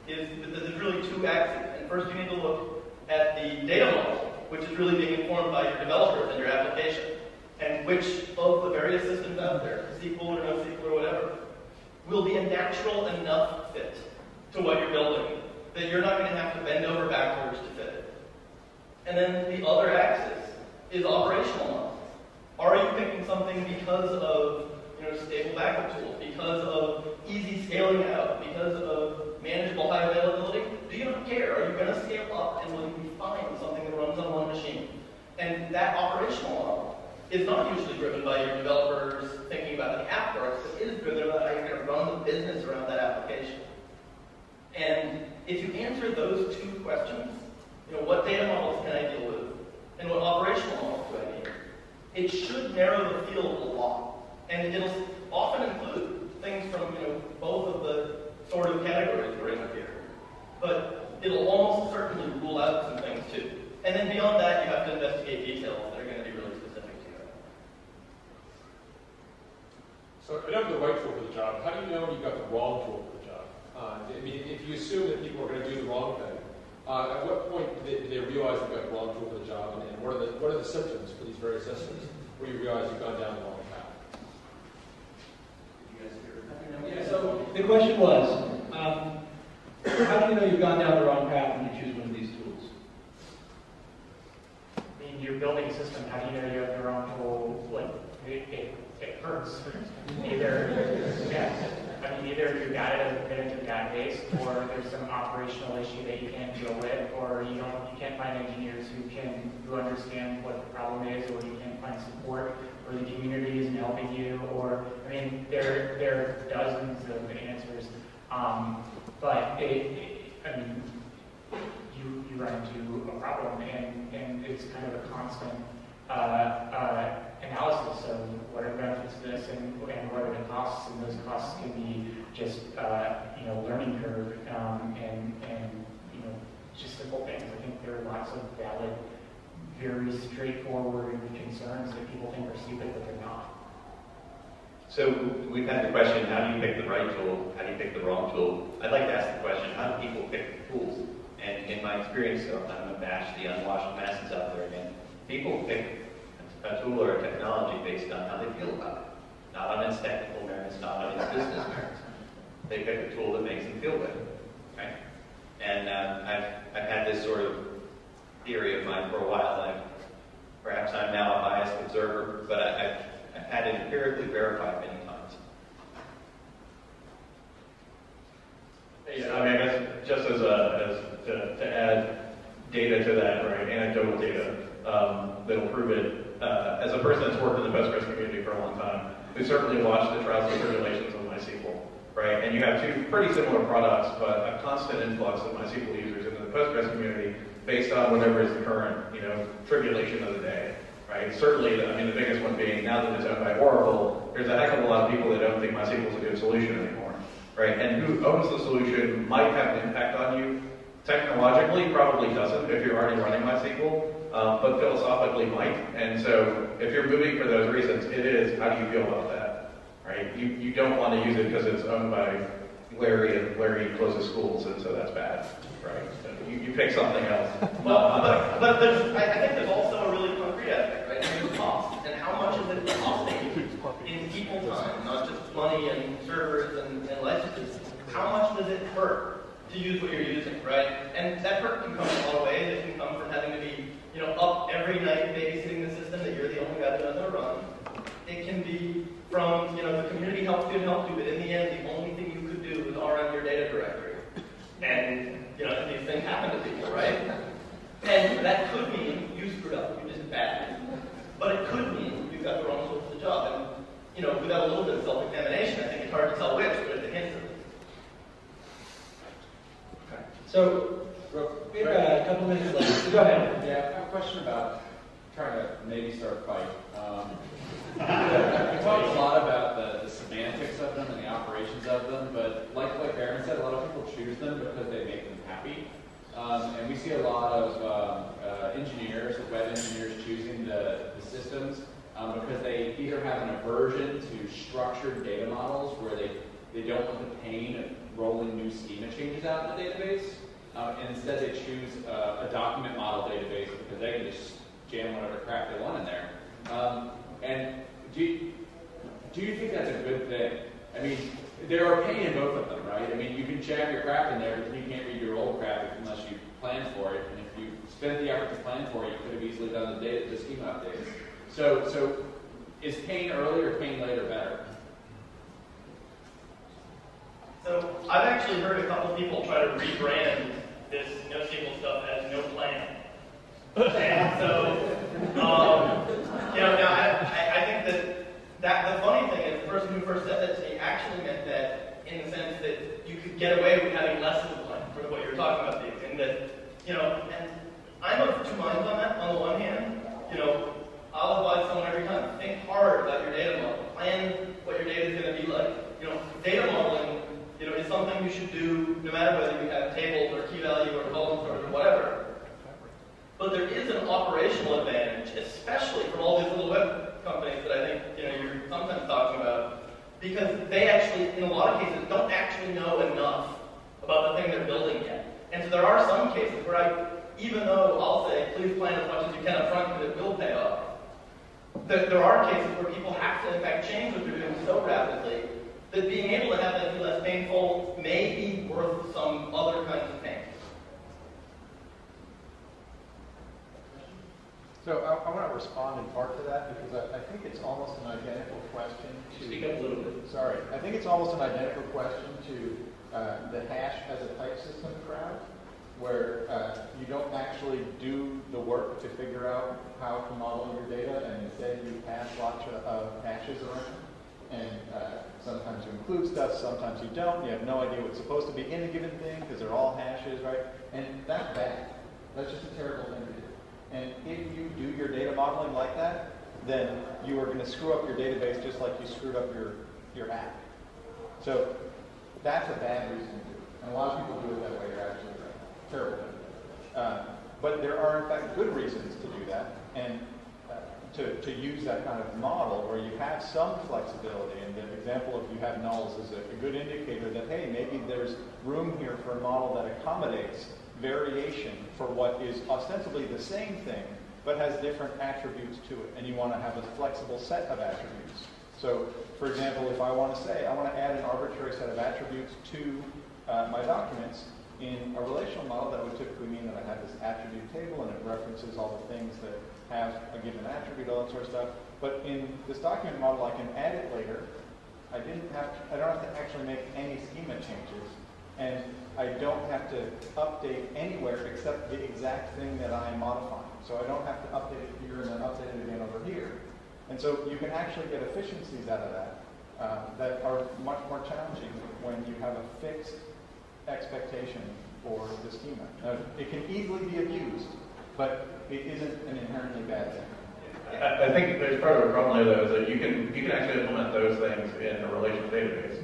C: is that there's really two axes. And first you need to look at the data model, which is really being informed by your developers and your application, and which of the various systems out there, SQL or NoSQL or whatever, will be a natural enough fit to what you're building that you're not going to have to bend over backwards to fit it. And then the other axis is operational models. Are you picking something because of stable backup tools, because of easy scaling out, because of manageable high availability? Do you not care? Are you going to scale up and will you be fine with something that runs on one machine? And that operational model is not usually driven by your developers thinking about the app works, but is driven by how you're going to run the business around that application. And if you answer those two questions, what data models can I deal with, and what operational models do I need, it should narrow the field a lot. And it'll often include things from both of the sort of categories we're in here. But it'll almost certainly rule out some things too. And then beyond that, you have to investigate details that are going to be really specific to you.
K: So if you have the right tool for the job, how do you know you've got the wrong tool for the job? If you assume that people are going to do the wrong thing, at what point do they realize they've got the wrong tool for the job, and what are the symptoms for these various systems where you realize you've gone down the wrong path?
B: Yeah, so the question was, how do you know you've gone down the wrong path when you choose one of these tools?
E: You're building a system, how do you know you have the wrong tool? It hurts. Either you got it as a fit into the database, or there's some operational issue that you can't deal with, or you can't find engineers who understand what the problem is, or you can't find support, or the community isn't helping you, or there are dozens of answers. But you run into a problem, and it's kind of a constant analysis of what are the benefits of this and what are the costs, and those costs can be just learning curve and just simple things. I think there are lots of valid, very straightforward concerns that people think are you pick that they're not.
D: So we've had the question, how do you pick the right tool? How do you pick the wrong tool? I'd like to ask the question, how do people pick the tools? And in my experience, so I'm going to bash the unwashed masses out there again. People pick a tool or a technology based on how they feel about it. Not on its technical merits, not on its business merits. They pick a tool that makes them feel good, right? And I've had this sort of theory of mine for a while. Perhaps I'm now a biased observer, but I've had it empirically verified many times.
F: Yeah, I mean, I guess just to add data to that, right, anecdotal data that'll prove it. As a person that's worked in the Postgres community for a long time, we certainly watched the trials and tribulations of MySQL, right? And you have two pretty similar products, but a constant influx of MySQL users into the Postgres community based on whatever is the current, tribulation of the day, right? Certainly, the biggest one being now that it's owned by Oracle, there's a heck of a lot of people that don't think MySQL is a good solution anymore, right? And who owns the solution might have an impact on you. Technologically, probably doesn't if you're already running MySQL, but philosophically might. And so if you're moving for those reasons, it is, how do you feel about that, right? You don't want to use it because it's owned by Larry and Larry closes schools, and so that's bad, right? So you pick something else.
C: But I think there's also a really concrete aspect, right? There's cost, and how much is it costing in people time, not just money and servers and licenses. How much does it hurt to use what you're using, right? And that hurt can come in a lot of ways. It can come from having to be, up every night babysitting the system that you're the only guy that knows how to run. It can be from, the community helped you, but in the end, the only thing you could do was run your data directory. And, these things happen to people, right? And that could mean you screwed up, you did bad. But it could mean you got the wrong tool for the job. And, without a little bit of self-examination, I think it's hard to tell which, but it's a hint.
B: So, we have a couple minutes left. Go ahead.
L: Yeah, I have a question about trying to maybe start a fight. We talked a lot about the semantics of them and the operations of them, but like Aaron said, a lot of people choose them because they make them happy. And we see a lot of engineers, web engineers, choosing the systems because they either have an aversion to structured data models where they don't want the pain of rolling new schema changes out in the database. And instead they choose a document model database because they can just jam whatever crap they want in there. And do you think that's a good thing? I mean, there are pain in both of them, right? I mean, you can jam your crap in there, but you can't read your old crap unless you plan for it. And if you spent the effort to plan for it, you could have easily done the schema updates. So is pain early or pain later better?
C: So I've actually heard a couple people try to rebrand this NoSQL stuff as no plan. And so, I think that the funny thing is the person who first said that to me actually meant that in the sense that you could get away with having less of a plan for what you're talking about, Dave. And that, and I'm of two minds on that. On the one hand, I'll advise someone every time, think hard about your data model. Plan what your data is going to be like. Data modeling is something you should do no matter whether you have tables or key value or column sort or whatever. But there is an operational advantage, especially from all these little web companies that I think you're sometimes talking about, because they actually, in a lot of cases, don't actually know enough about the thing they're building yet. And so there are some cases where even though I'll say, please plan as much as you can up front because it will pay off, there are cases where people have to, in fact, change what they're doing so rapidly that being able to have that be less painful may be worth some other kinds of pain.
H: So I want to respond in part to that because I think it's almost an identical question to...
B: Speak up a little bit.
H: Sorry. I think it's almost an identical question to the hash as a type system crowd, where you don't actually do the work to figure out how to model your data, and instead you pass lots of hashes around. And sometimes you include stuff, sometimes you don't. You have no idea what's supposed to be in a given thing because they're all hashes, right? And that's bad. That's just a terrible thing to do. And if you do your data modeling like that, then you are going to screw up your database just like you screwed up your app. So that's a bad reason to do it. And a lot of people do it that way. You're absolutely right. Terrible. But there are, in fact, good reasons to do that. And to use that kind of model where you have some flexibility. And the example of you have nulls is a good indicator that, hey, maybe there's room here for a model that accommodates variation for what is ostensibly the same thing, but has different attributes to it. And you want to have a flexible set of attributes. So, for example, if I want to say, I want to add an arbitrary set of attributes to my documents, in a relational model, that would typically mean that I have this attribute table and it references all the things that have a given attribute, all that sort of stuff. But in this document model, I can add it later. I don't have to actually make any schema changes, and I don't have to update anywhere except the exact thing that I am modifying. So I don't have to update it here and then update it again over here. And so you can actually get efficiencies out of that that are much more challenging when you have a fixed expectation for the schema. Now, it can easily be abused, but it isn't an inherently bad thing.
F: I think there's part of the problem there, though, is that you can actually implement those things in a relational database,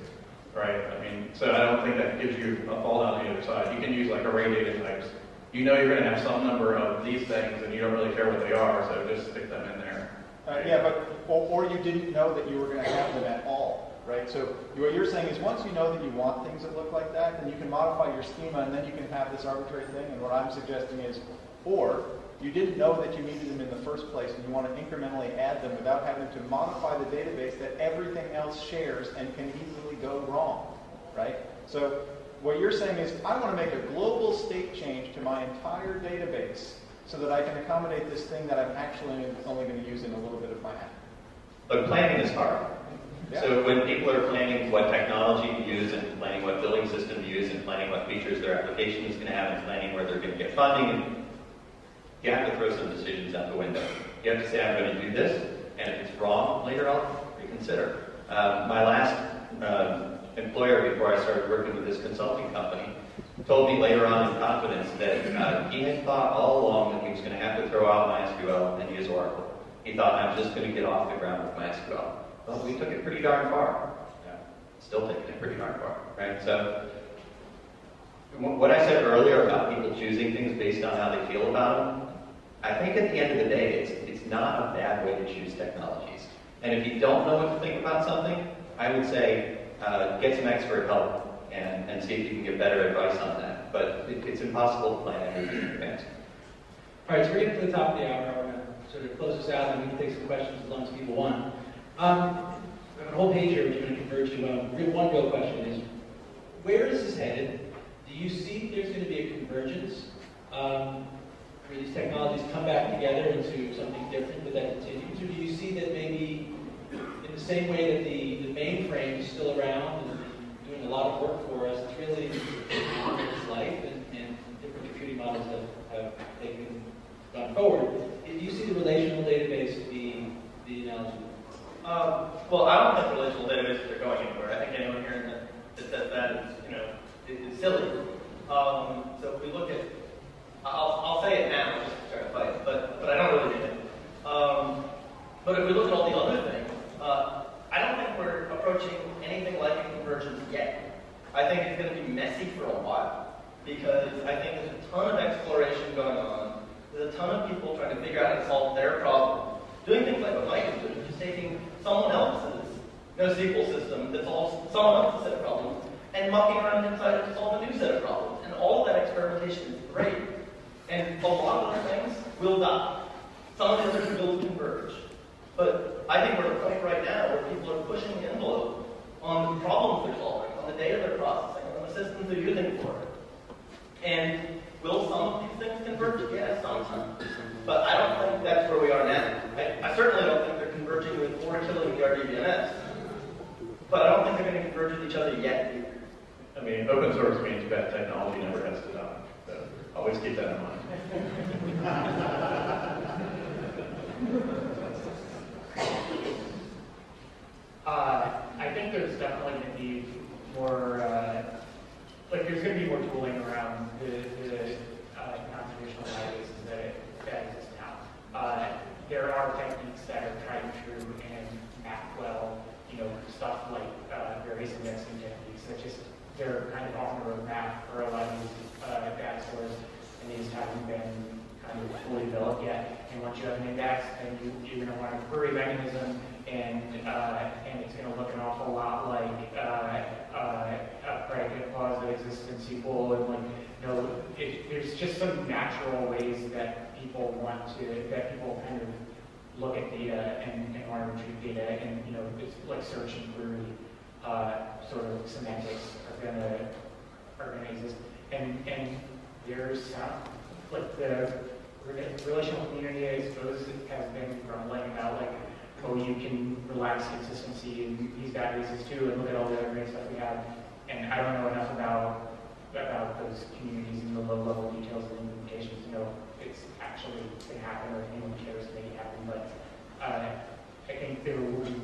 F: right? I mean, so I don't think that gives you a fall down the other side. You can use like array data types. You know you're going to have some number of these things, and you don't really care what they are, so just stick them in there.
H: Yeah, but or you didn't know that you were going to have them at all, right? So what you're saying is once you know that you want things that look like that, then you can modify your schema, and then you can have this arbitrary thing. And what I'm suggesting is, or you didn't know that you needed them in the first place, and you want to incrementally add them without having to modify the database that everything else shares and can easily go wrong, right? So what you're saying is, I want to make a global state change to my entire database so that I can accommodate this thing that I'm actually only going to use in a little bit of my app.
D: But planning is hard.
H: Yeah.
D: So when people are planning what technology to use and planning what billing system to use and planning what features their application is going to have and planning where they're going to get funding, you have to throw some decisions out the window. You have to say, I'm going to do this, and if it's wrong, later I'll reconsider. My last employer before I started working with this consulting company told me later on in confidence that he had thought all along that he was going to have to throw out MySQL and use Oracle. He thought, I'm just going to get off the ground with MySQL. Well, we took it pretty darn far. Yeah. Still taking it pretty darn far, right? So what I said earlier about people choosing things based on how they feel about them, I think at the end of the day, it's not a bad way to choose technologies. And if you don't know what to think about something, I would say get some expert help and see if you can get better advice on that. But it's impossible to plan everything in advance.
B: All right, so we're getting to the top of the hour. We're going to sort of close this out, and we can take some questions as long as people want. We have a whole page here which we're going to converge to. One real question is, where is this headed? Do you see there's going to be a convergence where these technologies come back together into something different, but that continues? Or do you see that maybe in the same way that the mainframe is still around and doing a lot of work for us, it's really on its life, and different computing models have gone forward? Do you see the relational database being the analogy?
C: Well, I don't think relational databases are going anywhere. I think anyone hearing that says that is silly. So if we look at, I'll say it now just to try to fight, but I don't really mean it. But if we look at all the other things, I don't think we're approaching anything like a convergence yet. I think it's going to be messy for a while because I think there's a ton of exploration going on. There's a ton of people trying to figure out how to solve their problem. Doing things like what Mike is doing, just taking someone else's NoSQL system that solves someone else's set of problems and mucking around inside it to solve a new set of problems. And all of that experimentation is great. And a lot of those things will die. Some of the others will converge. But I think we're at a point right now where people are pushing the envelope on the problems they're solving, on the data they're processing, on the systems they're using for it. And will some of these things converge? Yeah, sometimes. But I don't think that's where we are now. I certainly don't think they're converging with or killing the RDBMS. But I don't think they're going to converge with each other yet either.
F: I mean, open source means bad technology never has to die. So always keep that in mind.
E: I think there's definitely going to be more, there's going to be more tooling around the non-traditional databases that exist now. There are techniques that are tried and true and map well, stuff like various indexing techniques that they're kind of on the roadmap for a lot of these data stores, and these haven't been kind of fully developed yet. And once you have an index, then you're going to want a query mechanism, and it's going to look an awful lot like a predicate clause that exists in SQL, and like, you know, there's just some natural ways that people kind of look at data and want to retrieve data, and you know, it's like search and query sort of semantics are gonna exist, and there's like the relational community, I suppose, has been grumbling about like, oh, you can relax consistency in these databases too, and look at all the other great stuff we have. And I don't know enough about those communities and the low-level details of implementations to know if it's actually going to happen or if anyone cares to make it happen. But I think there will be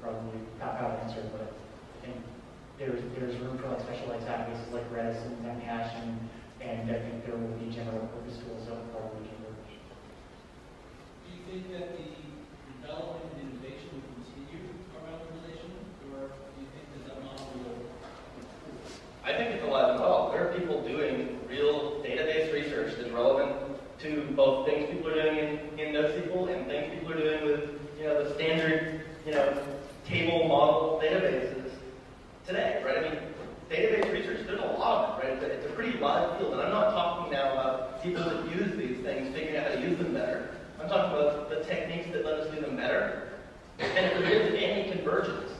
E: probably not how to answer, but I think there's room for like specialized databases like Res and Memcache, and I think there will be general purpose tools that will probably converge.
J: Do you think that the development and innovation will continue around the relation, or do you think that that model will improve?
C: I think it's alive and well. There are people doing real database research that's relevant to both things people are doing in NoSQL and things people are doing with, you know, the standard, you know, table model databases today, right? I mean, database research, there's a lot of it, right? It's a pretty live field, and I'm not talking now about people that use these things, figuring out how to use them better. I'm talking about the techniques that let us do them better. And if there is any convergence,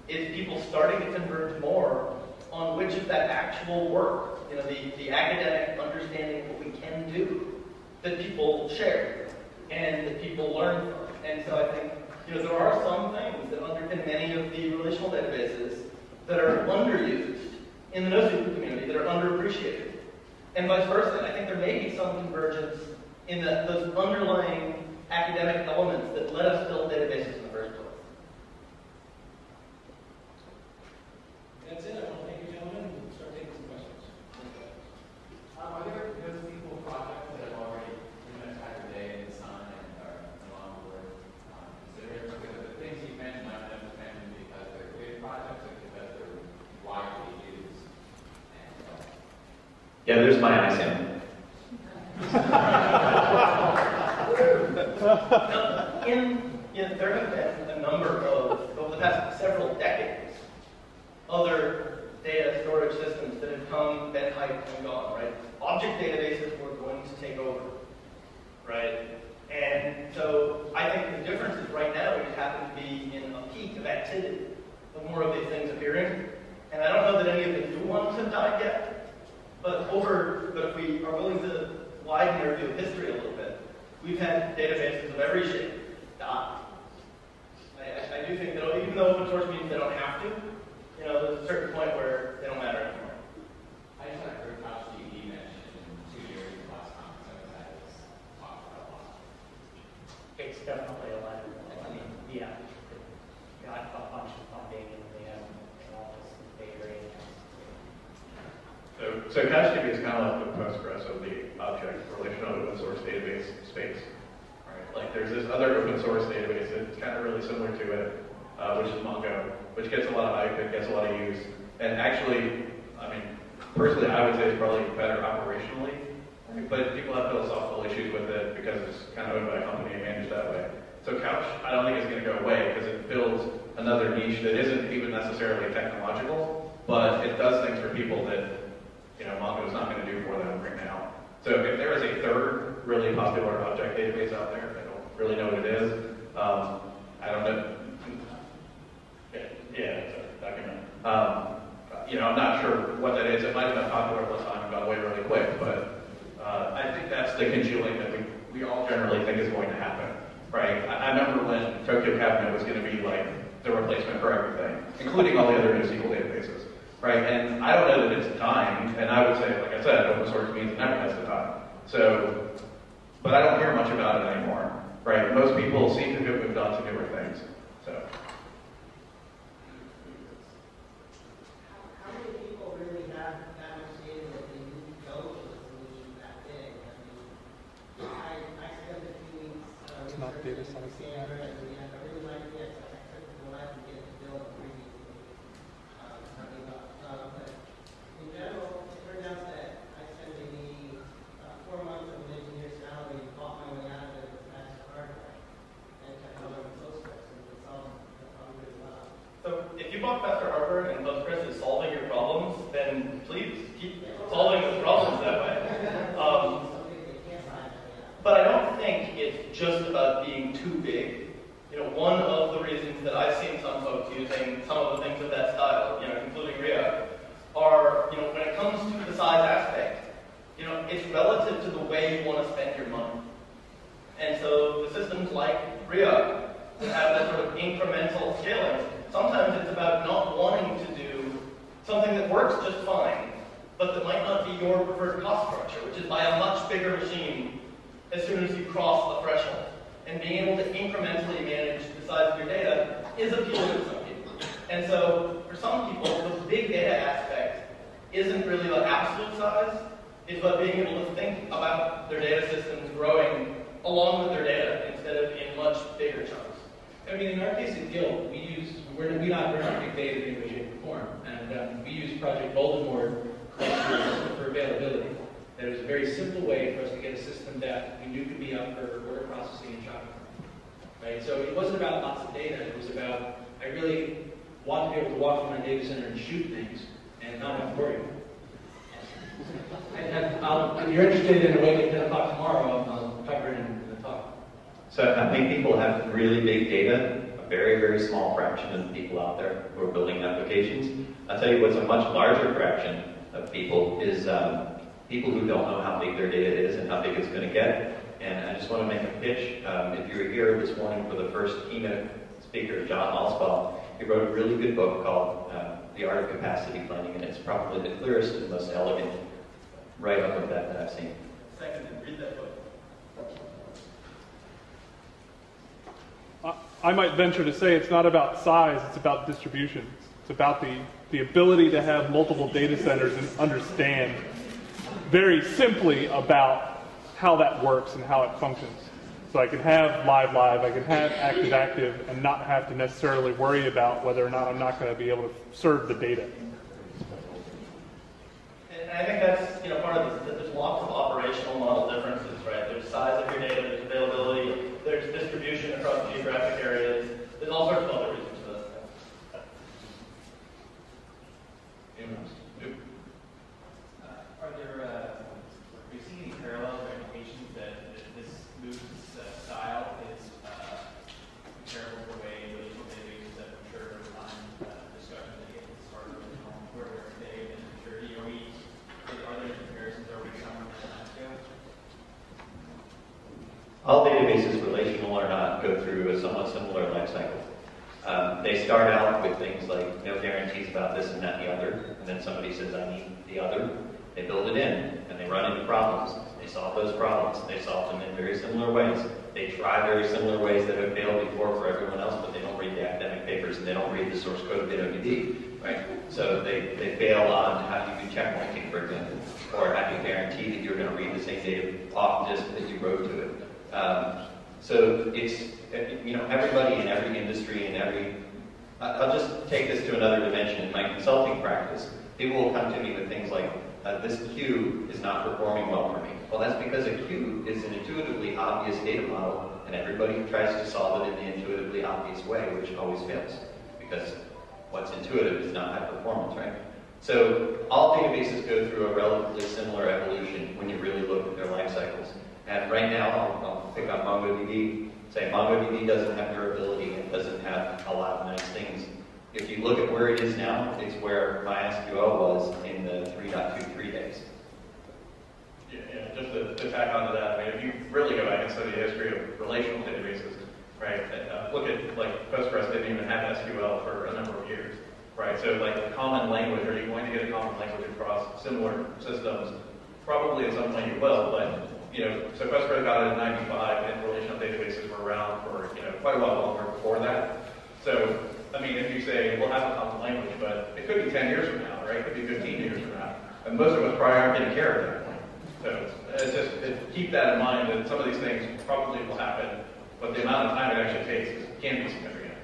C: it's people starting to converge more on which of that actual work, you know, the academic understanding of what we can do, that people share and that people learn from. And so I think, you know, there are some things that underpin many of the relational databases that are underused in the NoSQL community, that are underappreciated. And vice versa. I think there may be some convergence in those underlying academic elements that let us build databases in the first place.
J: That's it. I want to thank you, gentlemen, and start taking some questions.
L: Are there NoSQL projects that have already pretty much had their day in the sun and are no longer considered? Because the things you mentioned, I don't mention because they're big projects or because they're widely used.
D: Yeah, there's my ISAM. There have been a number of, over the past several decades, other data storage systems that have come, been hyped, and gone, right? Object databases were going to take over, right? And so I think the difference is right now we just happen to be in a peak of activity of more of these things appearing. And I don't know that any of the new ones have died yet, but if we are willing to widen our view of history a little bit, we've had databases of every shape die. I do think that even though open source means they don't have to, you know, there's a certain point where they don't matter anymore.
L: I just had heard how CE mentioned in 2 years in the last conference that was talked about a lot.
E: It's definitely a lot. I mean, yeah, got a bunch of funding, and they have an office in the Bay Area.
F: So CacheDB is kind of like the Postgres of the object relational open source database space. Right? Like there's this other open source database that's kind of really similar to it, which is Mongo, which gets a lot of hype, it gets a lot of use. And actually, I mean, personally, I would say it's probably better operationally, but people have philosophical issues with it because it's kind of owned by a company and managed that way. So Couch, I don't think it's going to go away because it fills another niche that isn't even necessarily technological, but it does things for people that, you know, Mongo is not going to do for them right now. So if there is a third really popular object database out there, I don't really know what it is. I don't know. Yeah, it's a document. You know, I'm not sure what that is. It might have been popular last time and gone away really quick, but I think that's the congealing that we all generally think is going to happen, right? I remember when Tokyo Cabinet was going to be like the replacement for everything, including all the other NoSQL databases. Right, and I don't know that it's dying, and I would say, like I said, open source means it never has to die. So, but I don't hear much about it anymore, right? Most people seem to have moved on to newer things, so.
J: How many people really have that much data that they need to go to a solution that big? I mean, I spent a few weeks researching standard, and I really like this. I took the lab and get it built previously. But in general, it turns out that I spent maybe 4 months of an engineer's salary and fought my way out of it.
C: developer and Postgres is solving your problems, then please keep solving those problems that way. But I don't think it's just about being too big. One of the reasons that I've seen some folks using some of the things of that style, including Ria, are, when it comes to the size aspect, it's relative to the way you want to spend your money. And so the systems like Ria that have that sort of incremental scaling, sometimes it's about not wanting to do something that works just fine, but that might not be your preferred cost structure, which is buy a much bigger machine as soon as you cross the threshold. And being able to incrementally manage the size of your data is appealing to some people. And so for some people, the big data aspect isn't really about absolute size. It's about being able to think about their data systems growing along with their data instead of in much bigger chunks.
B: I mean, in our case at Guild, we're not big data in any way, shape, or form. And we use Project Voldemort for availability. That was a very simple way for us to get a system that we knew could be up for order processing and shopping. Right? So it wasn't about lots of data. It was about, I really want to be able to walk in my data center and shoot things and not have to worry. If you're interested in Awake at 10 o'clock tomorrow, I'll cover it in the talk.
D: So I think people have really big data. A very, very small fraction of the people out there who are building applications. I'll tell you what's a much larger fraction of people is people who don't know how big their data is and how big it's going to get. And I just want to make a pitch. If you were here this morning for the first keynote speaker, John Allspaw, he wrote a really good book called The Art of Capacity Planning, and it's probably the clearest and most elegant write-up of that I've seen.
C: Second, read that book.
I: I might venture to say it's not about size, it's about distribution. It's about the ability to have multiple data centers and understand very simply about how that works and how it functions. So I can have live, I can have active, and not have to necessarily worry about whether or not I'm not going to be able to serve the data.
C: And I think that's part of this. There's lots of operational model differences, right? There's size of your data, there's availability, there's distribution across geographic areas. There's all sorts of other reasons for this.
M: Are you seeing any parallels or indications that this move's style is comparable to the way relational databases have matured over time? Discussion that gets started with where we are today and maturity. Are there comparisons? Are we somewhere in that landscape?
D: All databases, relational or not, go through a somewhat similar life cycle. They start out with things like no guarantees about this and that and the other, and then somebody says, I need the other. They build it in, and they run into problems. They solve those problems. They solve them in very similar ways. They try very similar ways that have failed before for everyone else, but they don't read the academic papers, and they don't read the source code of DWD, right? So they fail on how do you do checkpointing, for example, or how do you guarantee that you're going to read the same data off disk that you wrote to it. So it's, everybody in every industry and I'll just take this to another dimension. In my consulting practice, people will come to me with things like, this queue is not performing well for me. Well, that's because a queue is an intuitively obvious data model, and everybody tries to solve it in the intuitively obvious way, which always fails, because what's intuitive is not high performance, right? So all databases go through a relatively similar evolution when you really look at their life cycles. And right now, I'll pick on MongoDB, say MongoDB doesn't have durability and doesn't have a lot of nice things. If you look at where it is now, it's where MySQL was in the 3.23 days.
F: Yeah, just to tack onto that, I mean, if you really go back and study the history of relational databases, right, look at, like, Postgres didn't even have SQL for a number of years, right? So, like, a common language, are you going to get a common language across similar systems? Probably in some way you will, but, so Postgres got it in 95, and relational databases were around for, quite a while longer before that. So, I mean, if you say, we'll have a common language, but it could be 10 years from now, right? It could be 15 years from now. And most of us probably aren't going to care at that point. So it's just keep that in mind that some of these things probably will happen, but the amount of time it actually takes can be significant.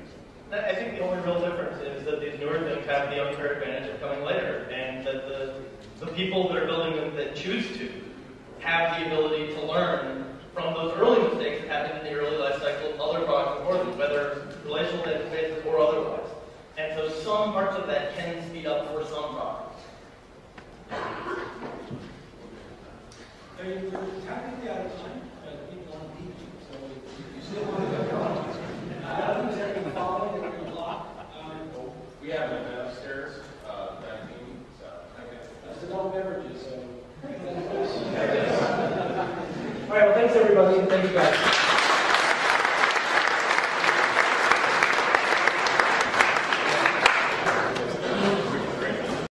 C: I think the only real difference is that these newer things have the unfair advantage of coming later, and that the people that are building them that choose to have the ability to learn from those early mistakes that happened in the early life cycle of other products before them, whether relational databases or otherwise. And so some parts of that can speed up for some properties.
N: So you're technically out of time, but people want to beat you, so if you still want to go on. Others are going to follow, they're going to block.
K: We have an event upstairs, vaccine, so I guess.
N: That's adult beverages, so. All right, well, thanks everybody, and thank you guys.